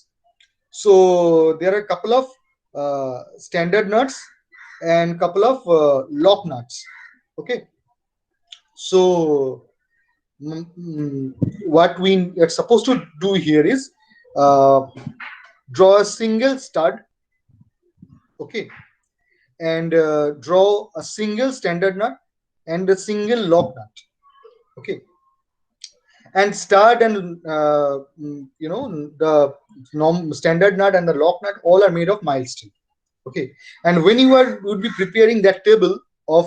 So there are a couple of standard knots and couple of lock knots. Okay. So what we are supposed to do here is draw a single stud, okay, and draw a single standard knot and a single lock knot, okay, and stud and the standard knot and the lock knot all are made of mild steel, okay. And when you would be preparing that table of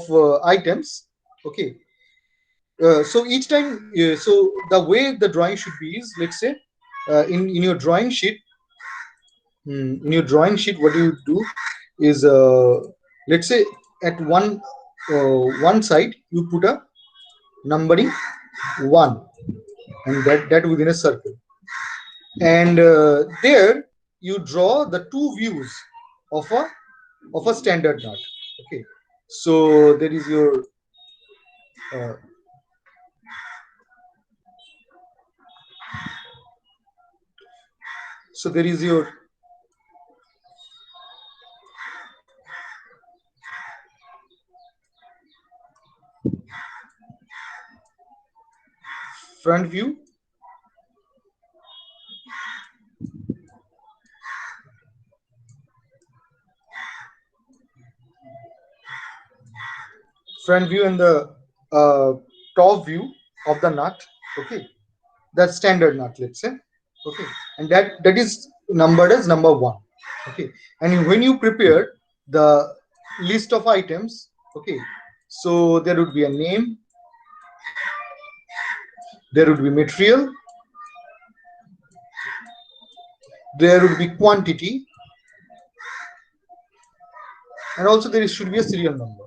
items, okay, so each time, so the way the drawing should be is, let's say, in your drawing sheet, what you do is, let's say at one side you put a numbering 1, and that within a circle, and there you draw the 2 views of a of a standard knot. Okay, so there is your so there is your front view, and the top view of the knot. Okay, that's standard knot, let's say. Okay, and that is numbered as number 1. Okay, and when you prepare the list of items, okay, so there would be a name, there would be material, there would be quantity, and also there should be a serial number.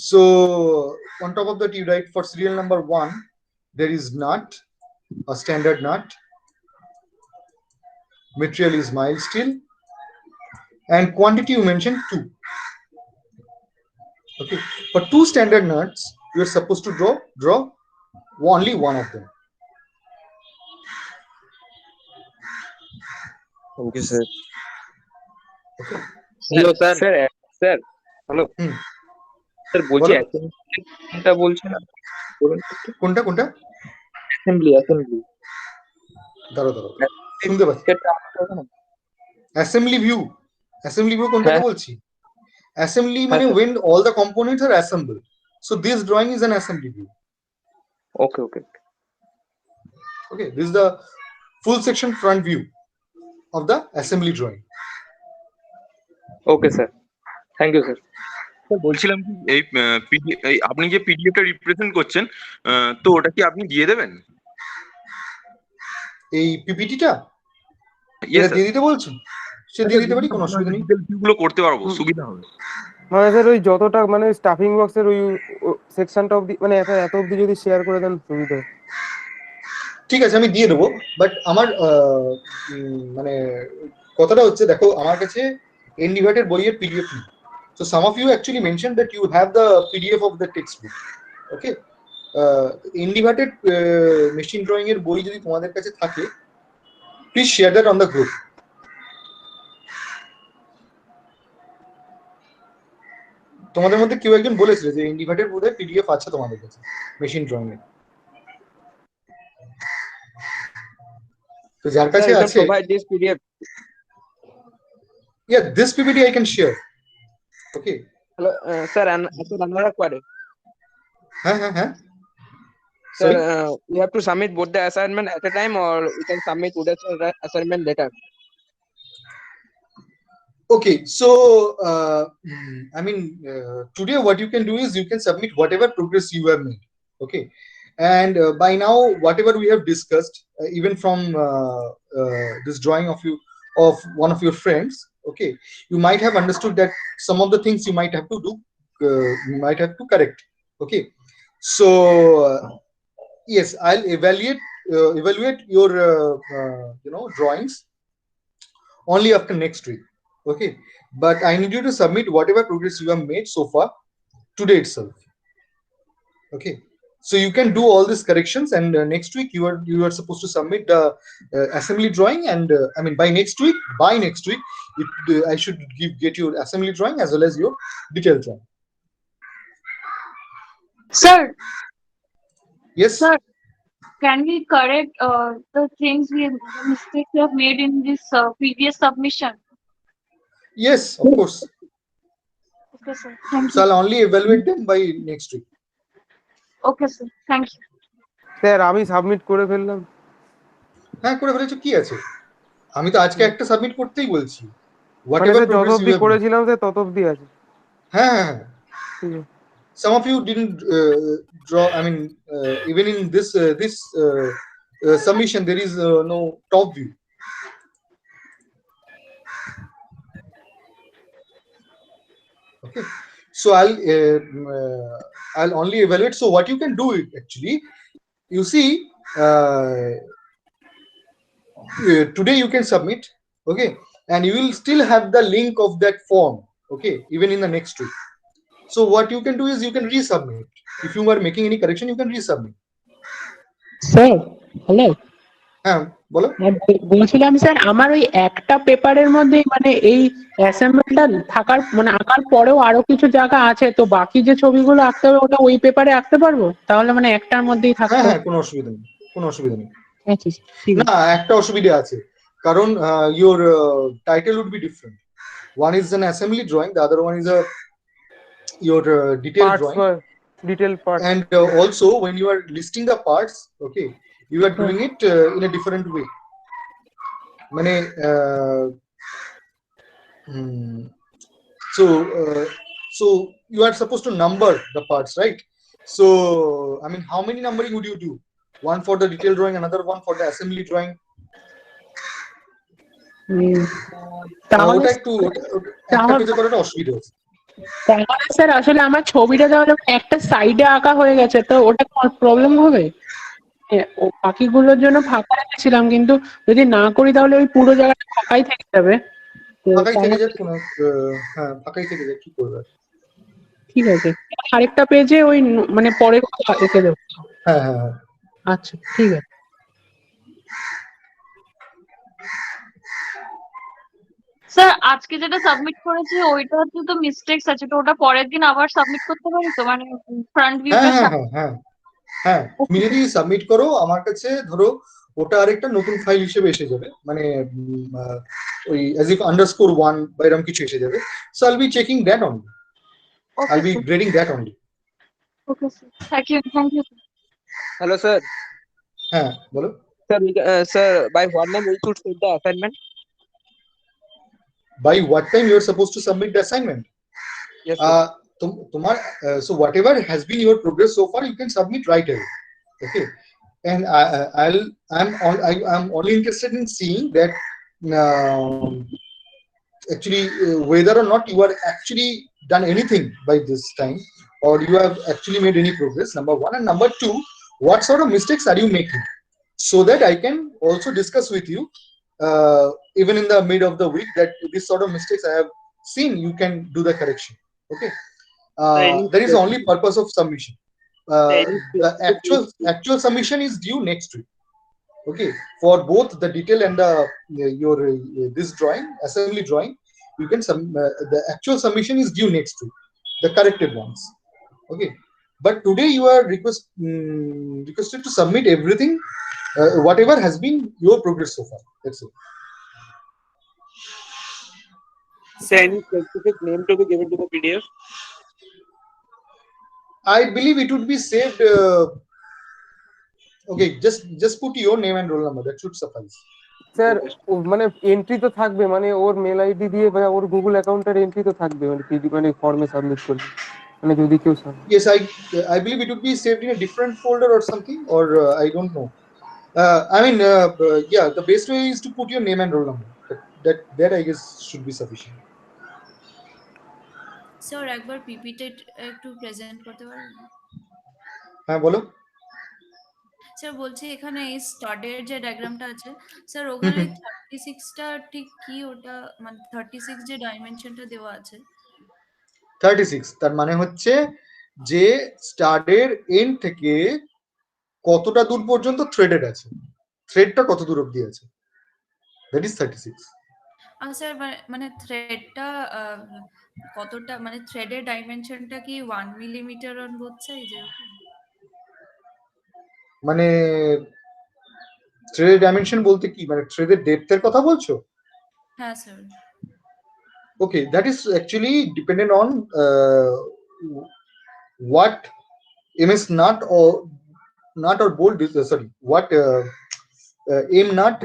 So on top of that, you write for serial number 1, there is knot, a standard knot, material is mild steel, and quantity you mentioned 2. Okay, for 2 standard knots, you are supposed to draw only one of them. Thank you, sir. Okay. Hello sir sir hello hmm, sir বলছি বলো। অ্যাসেম্বলিটা বলছেন বলুন একটু। কোনটা assembly দাঁড়াও শুনতে পাচ্ছি। Assembly view কোনটাকে বলছি? অ্যাসেম্বলি মানে when all the components are assembled. So this drawing is an assembly view. Okay. Okay, this is the full section front view of the assembly drawing. Okay sir, thank you sir. বলছিলাম কি এই আপনি যে পিডিএফটা represent করছেন, তো ওটা কি আপনি দিয়ে দেবেন? এই পিপিটিটা এটা দিয়ে দিতে বলছেন? সে দিয়ে দিতে পারি, কোনো অসুবিধা নেই। গুলো করতে পারবো, সুবিধা হবে। মানে স্যার ওই যতটা মানে স্টাফিং বক্সের ওই সেকশনটা অবধি মানে এত অবধি যদি শেয়ার করে দেন সুবিধা। ঠিক আছে, আমি দিয়ে দেবো, বাট আমার মানে কথাটা হচ্ছে, দেখো আমার কাছে এনডিভার্টের বইয়ের পিডিএফ নেই। So some of you actually mentioned that you have the PDF of the textbook. Okay, inverted machine drawing এর বই যদি তোমাদের কাছে থাকে, please share that on the group. তোমাদের মধ্যে কেউ একজন বলেছিল যে ইনভার্টেড বোধহয় পিডিএফ আছে তোমাদের কাছে মেশিন ড্রয়িং এর। তো যার কাছে আছে, provide this PDF. Yeah, this PPT I can share. Okay. Hello, sir, and another query. Huh. Sir, we have to submit both the assignment at a time, or we can submit today's assignment later. Okay, so today what you can do is you can submit whatever progress you have made. Okay, and by now whatever we have discussed, even from this drawing of one of your friends, okay, you might have understood that some of the things you might have to do, you might have to correct. Okay, so yes, I'll evaluate your drawings only after next week. Okay, but I need you to submit whatever progress you have made so far today itself. Okay, so you can do all these corrections, and next week you are supposed to submit the assembly drawing, and by next week I should get your assembly drawing as well as your detailed drawing. Sir. Yes, sir, can we correct the mistakes we have made in this previous submission? Yes, of course. Okay, sir. Thank you. So I'll only evaluate them by next week. Okay, sir. Thank you. Sir আমি submit করে ফেললাম। হ্যাঁ, করে ফেলেছো, কি আছে? আমি তো আজকে একটা সাবমিট করতেই বলছি। মানে যত অবধি করেছিলাম স্যার তত অবধি আছে। হ্যাঁ, some of you didn't draw. Even in this submission there is no top view. Okay, so I'll only evaluate. So what you can do it actually, you see, today you can submit, okay, and you will still have the link of that form, Okay, even in the next week. So what you can do is you can resubmit. If you are making any correction, you can resubmit. Sir hello, হ্যাঁ বলো। বলছিলাম sir আমার ওই একটা পেপারের মধ্যে মানে এই অ্যাসেম্বলটা থাকার মানে আঁকার পরেও আরো কিছু জায়গা আছে, তো বাকি যে ছবিগুলো আঁকতে হবে ওটা ওই পেপারে আঁকতে পারবো তাহলে, মানে একটার মধ্যেই থাকতে হ্যাঁ হবে? হ্যাঁ, কোনো অসুবিধা নেই, কোনো অসুবিধা নেই। আচ্ছা ঠিক আছে। না, একটা অসুবিধা আছে, কারণ your title would be different. One is an assembly drawing, the other one is a your detailed Parts drawing. for detailed parts. And also when you are listing the parts, okay, you are doing it in a different way. মানে so you are supposed to number the parts, right? So I mean, how many numbering would you do? One for the detailed drawing, another one for the assembly drawing. ওটা একটু একটা পেজে করাটা অসুবিধা আছে। তাহলে sir আসলে আমার ছবিটা তাহলে একটা সাইডে আঁকা হয়ে গেছে, তো ওটা প্রবলেম হবে? ও বাকিগুলোর জন্য ফাঁকা রেখেছিলাম, কিন্তু যদি না করি তাহলে ওই পুরো জায়গাটা ফাঁকাই থেকে যাবে। ফাঁকাই থেকে যাক, কোনো হ্যাঁ ফাঁকাই থেকে যাক, কি করবে। ঠিক আছে, আরেকটা পেজে ওই মানে পরে এঁকে দেবো। হ্যাঁ হ্যাঁ হ্যাঁ, আচ্ছা ঠিক আছে। স্যার আজকে যেটা সাবমিট করেছি ওইটাতে তো মিস্টেকস আছে, তো ওটা পরের দিন আবার সাবমিট করতে পারি তো, মানে ফ্রন্ট ভিউটা? হ্যাঁ হ্যাঁ হ্যাঁ হ্যাঁ, তুমি যদি সাবমিট করো আমার কাছে, ধরো ওটা আরেকটা নতুন ফাইল হিসেবে এসে যাবে, মানে ওই as if _1 বা এরকম কিছু এসে যাবে। So I'll be checking that only. I'll be grading that only. Okay sir, thank you. Hello sir. হ্যাঁ বলো। Sir, by what name we should submit the assignment? By what time you are supposed to submit the assignment? Yes sir. তোমার so whatever has been your progress so far, you can submit right away. Okay, and I'm only interested in seeing that actually whether or not you are actually done anything by this time, or you have actually made any progress, number one. And number two, what sort of mistakes are you making, so that I can also discuss with you even in the mid of the week, that this sort of mistakes I have seen, you can do the correction. Okay, that is the only purpose of submission. The actual submission is due next week. Okay, for both the detail and the your this drawing, assembly drawing, you can the actual submission is due next week, the corrected ones. Okay, but today you are requested to submit everything, whatever has been your progress so far. That's it. So any specific name to be given to the PDF? I believe it would be saved. Okay, just put your name and roll number, that should suffice. Sir মানে entry তো থাকবে, মানে ওর mail ID দিয়ে বা ওর Google অ্যাকাউন্টের entry তো থাকবে, মানে মানে ফর্মে সাবমিট করলে, মানে যদি কেউ Yes, I believe it would be saved in a different folder or something, or I don't know. I mean, yeah, the best way is to put your name and roll number. That I guess should be sufficient. Sir একবার PPT একটু present করতে পারবেন? হ্যাঁ বলো। Sir বলছি এখানে এই স্টাডের যে ডায়াগ্রামটা আছে স্যার, ওখানে 36টা ঠিক কি ওটা, মানে 36 যে ডাইমেনশনটা দেওয়া আছে 36 তার মানে হচ্ছে যে স্টাডের এন্ড থেকে কতটা দূর পর্যন্ত থ্রেডেড আছে, থ্রেডটা কত দূর অবধি আছে, দ্যাট ইজ 36। স্যার মানে থ্রেডটা কতটা, মানে থ্রেডের ডাইমেনশনটা কি 1 মিলিমিটার অন বোথ সাইড এরকম? মানে থ্রেডের ডাইমেনশন বলতে কি, মানে থ্রেডের ডেপথের কথা বলছো? হ্যাঁ sir. Okay, that is actually dependent on what MS nut or bolt what M nut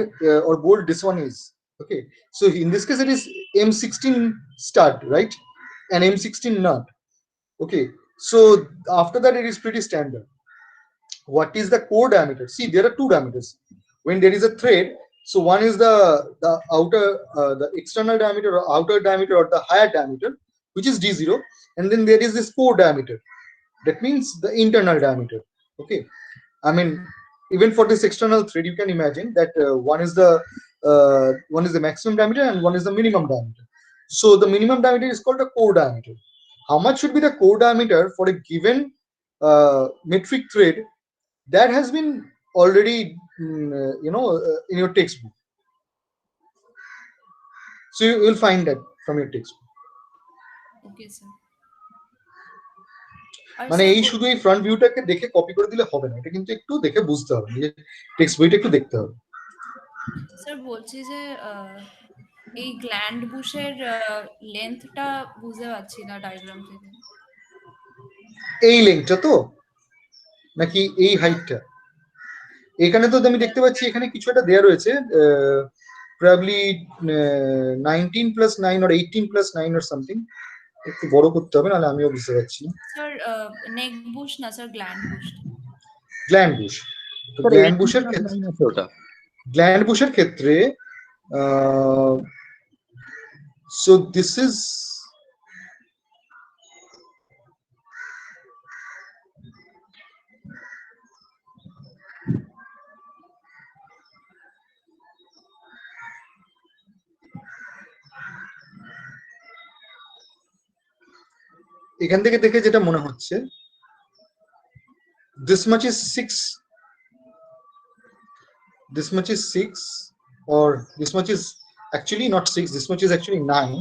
or bolt this one is. Okay, so in this case it is M16 stud, right, and M16 nut. Okay, so after that it is pretty standard. What is the core diameter? See, there are two diameters when there is a thread. So one is the outer the external diameter or outer diameter or the higher diameter, which is D0, and then there is this core diameter, that means the internal diameter. Okay, I mean, even for this external thread you can imagine that one is the maximum diameter and one is the minimum diameter. So the minimum diameter is called a core diameter. How much should be the core diameter for a given metric thread? That has been already in your textbook. So you will find that from your textbook. Okay, sir. আর মানে sir এই শুধু এই front ভিউটাকে দেখে copy করে দিলে হবে না, এটা কিন্তু একটু দেখে বুঝতে হবে, যে টেক্সট বইটা একটু দেখতে হবে। স্যার বলছি যে এই গ্ল্যান্ড বুশের লেন্থটা বুঝতে পারছি না ডায়াগ্রাম থেকে। এই লেন্থটা তো নাকি এই হাইটটা? এখানে তো আমি দেখতে পাচ্ছি এখানে কিছু একটা দেয়া রয়েছে, probably 19 plus 9 or 18 plus 9 or something. একটু বড় করতে হবে, নাহলে আমিও বুঝতে পারছি না। স্যার নেক বুশ না sir, gland Bush. Gland Bush, তো গ্ল্যান্ড বুশের ক্ষেত্রে গ্ল্যান্ড বুশের ক্ষেত্রে so this is এখান থেকে দেখে যেটা মনে হচ্ছে, this much is 6, this much is 6, or this much is actually not 6, this much is actually 9.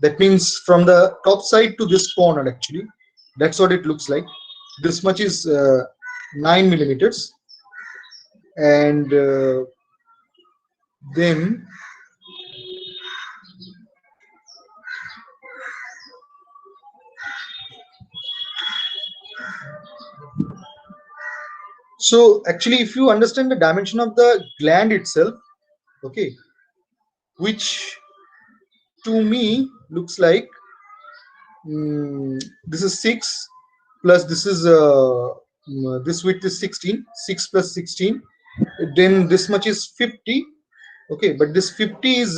That means from the top side to this corner, actually that's what it looks like. This much is 9 millimeters, and then so actually if you understand the dimension of the gland itself, okay, which to me looks like this is 6 plus this is this width is 16, 6 plus 16, then this much is 50, okay, but this 50 is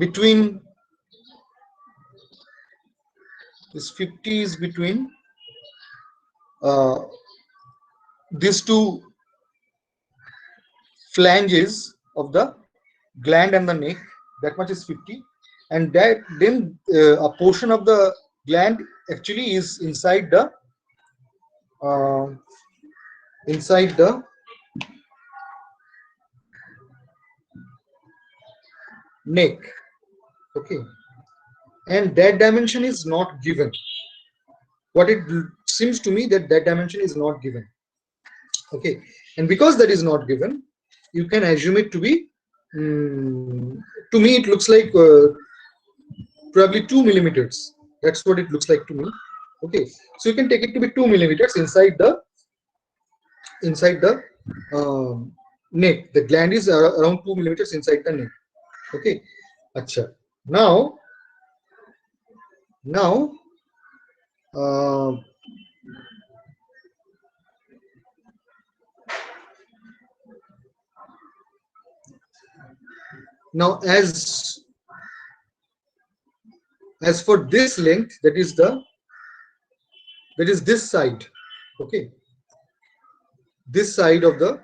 between, this 50 is between these two flanges of the gland and the neck. That much is 50, and that then a portion of the gland actually is inside the neck, okay, and that dimension is not given. What it seems to me that that dimension is not given, okay, and because that is not given, you can assume it to be to me it looks like probably 2 millimeters. That's what it looks like to me, okay, so you can take it to be 2 millimeters inside the neck. The gland is around 2 millimeters inside the neck, okay. Acha, now now as for this length, that is this side, okay, this side of the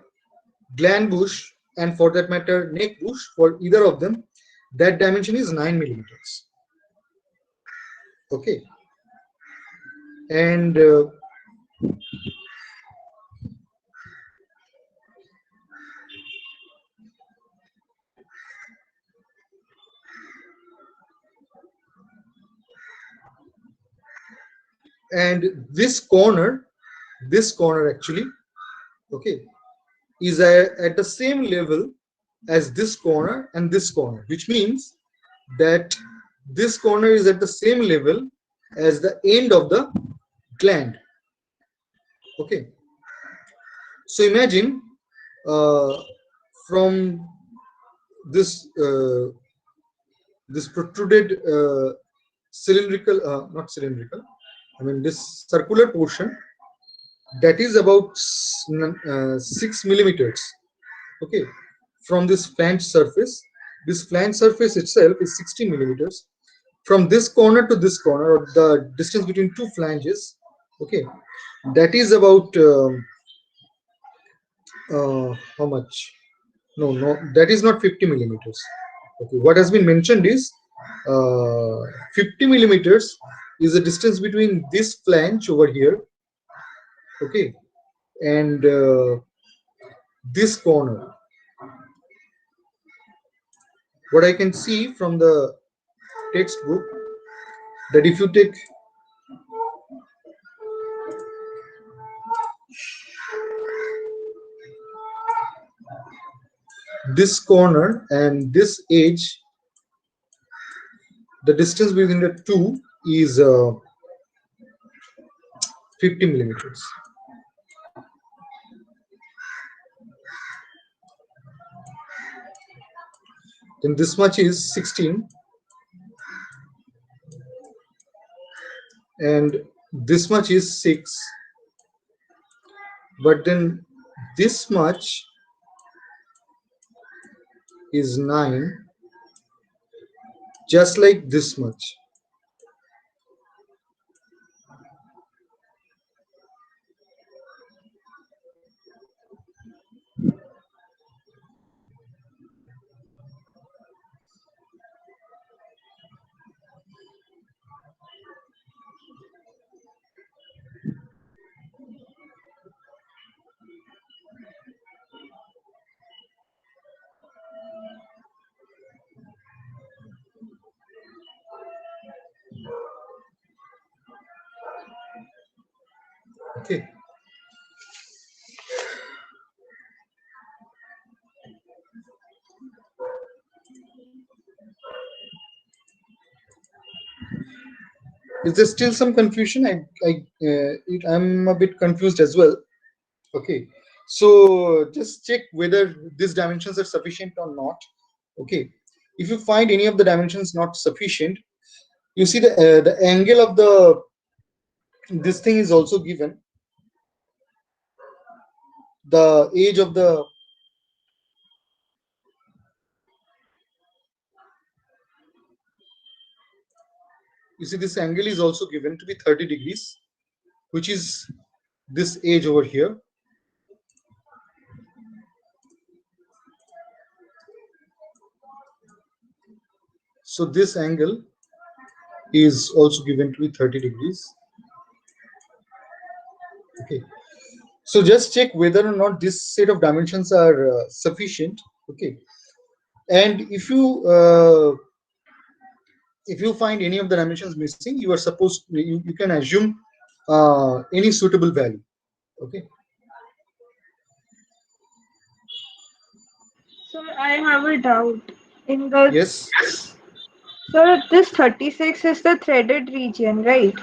gland bush, and for that matter neck bush, for either of them, that dimension is 9 millimeters, okay, and this corner actually, okay, is at the same level as this corner and this corner, which means that this corner is at the same level as the end of the gland, okay. So imagine from this this protruded cylindrical, not cylindrical, I mean this circular portion, that is about 6 millimeters, okay, from this flange surface. This flange surface itself is 60 millimeters. From this corner to this corner, or the distance between two flanges, okay, that is about How much? No, that is not 50 millimeters. Okay, what has been mentioned is 50 millimeters is the distance between this flange over here, okay, and this corner. What I can see from the textbook, that if you take this corner and this edge, the distance between the two is 50 millimeters. Then this much is 16, and this much is 6, but then this much is 9, just like this much. Okay. Is there still some confusion? I'm a bit confused as well. Okay, so just check whether these dimensions are sufficient or not. Okay, if you find any of the dimensions not sufficient, you see the angle of this thing is also given. The edge of the this angle is also given to be 30 degrees, which is this edge over here. So this angle is also given to be 30 degrees. Okay, so just check whether or not this set of dimensions are sufficient. Okay, and if you find any of the dimensions missing, you are supposed you can assume any suitable value. Okay. So I have a doubt in the. Yes. So this 36 is the threaded region, right?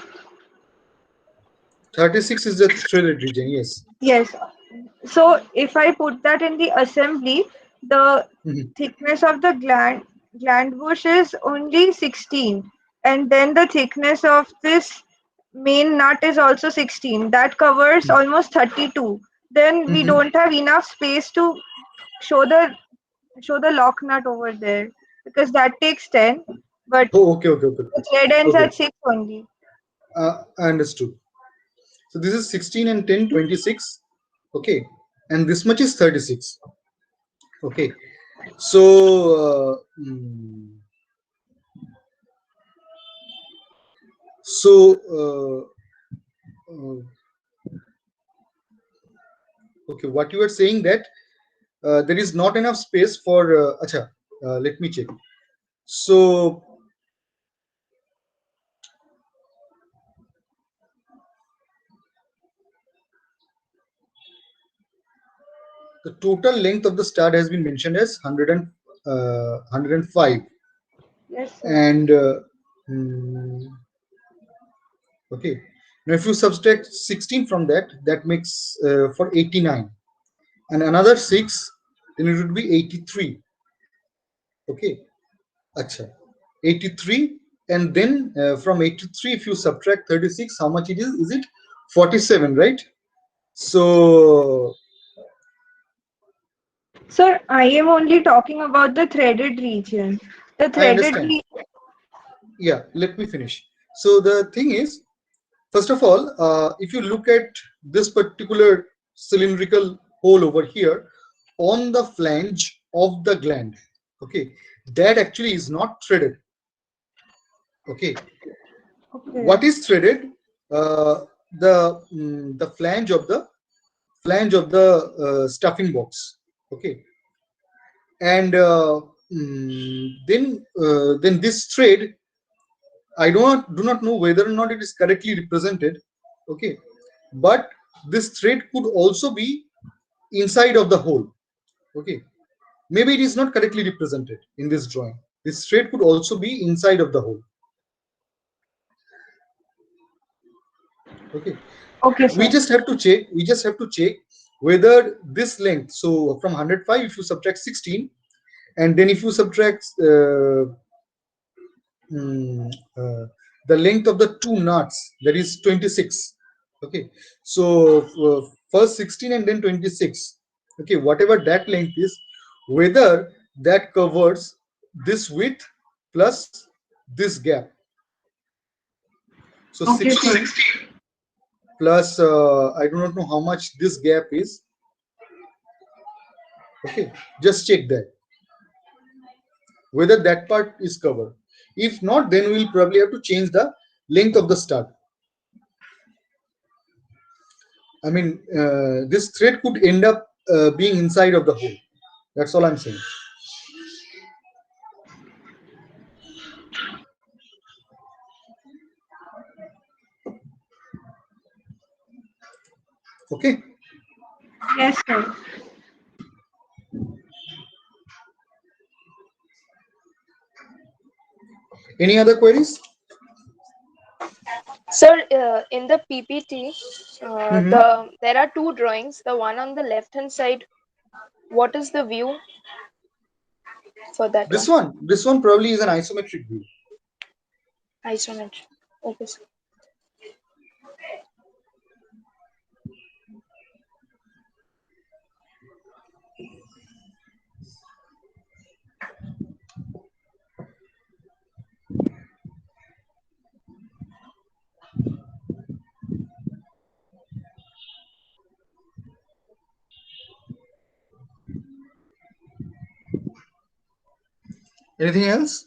36 is the threaded region, yes. Yes. So if I put that in the assembly, the thickness of the gland bush is only 16, and then the thickness of this main nut is also 16. That covers almost 32. Then we don't have enough space to show the lock nut over there, because that takes 10. But okay. the thread ends at 6 only. I understood. So this is 16 and 10, 26. Okay, and this much is 36. Okay, so okay, what you are saying that there is not enough space for let me check. So the total length of the stud has been mentioned as 105. Yes, sir. And okay, now if you subtract 16 from that, that makes for 89, and another 6, then it would be 83. Okay, acha, 83, and then from 83, if you subtract 36, how much it is? Is it 47, right? So Sir, I am only talking about the threaded region. The I threaded understand. region. Yeah, let me finish. So the thing is, first of all, if you look at this particular cylindrical hole over here on the flange of the gland. Okay, that actually is not threaded. Okay, what is threaded? The flange of the stuffing box. Okay, and then this thread, I do not know whether or not it is correctly represented. Okay, but this thread could also be inside of the hole. Okay, maybe it is not correctly represented in this drawing. This thread could also be inside of the hole. Okay. Okay, sir. We just have to check whether this length, so from 105, if you subtract 16, and then if you subtract the length of the two nuts, that is 26. Okay, so first 16 and then 26. Okay, whatever that length is, whether that covers this width plus this gap. So Okay, 16 plus I do not know how much this gap is. Okay, just check that whether that part is covered. If not, then we'll probably have to change the length of the stud. I mean, this thread could end up being inside of the hole. That's all I'm saying. Okay. Yes, sir. Any other queries? Sir, in the PPT, there are two drawings. The one on the left hand side, what is the view for that This one? this one probably is an isometric view. Isometric. Okay, sir. Anything else?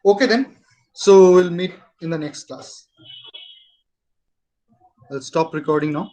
Okay then. So we'll meet in the next class. I'll stop recording now.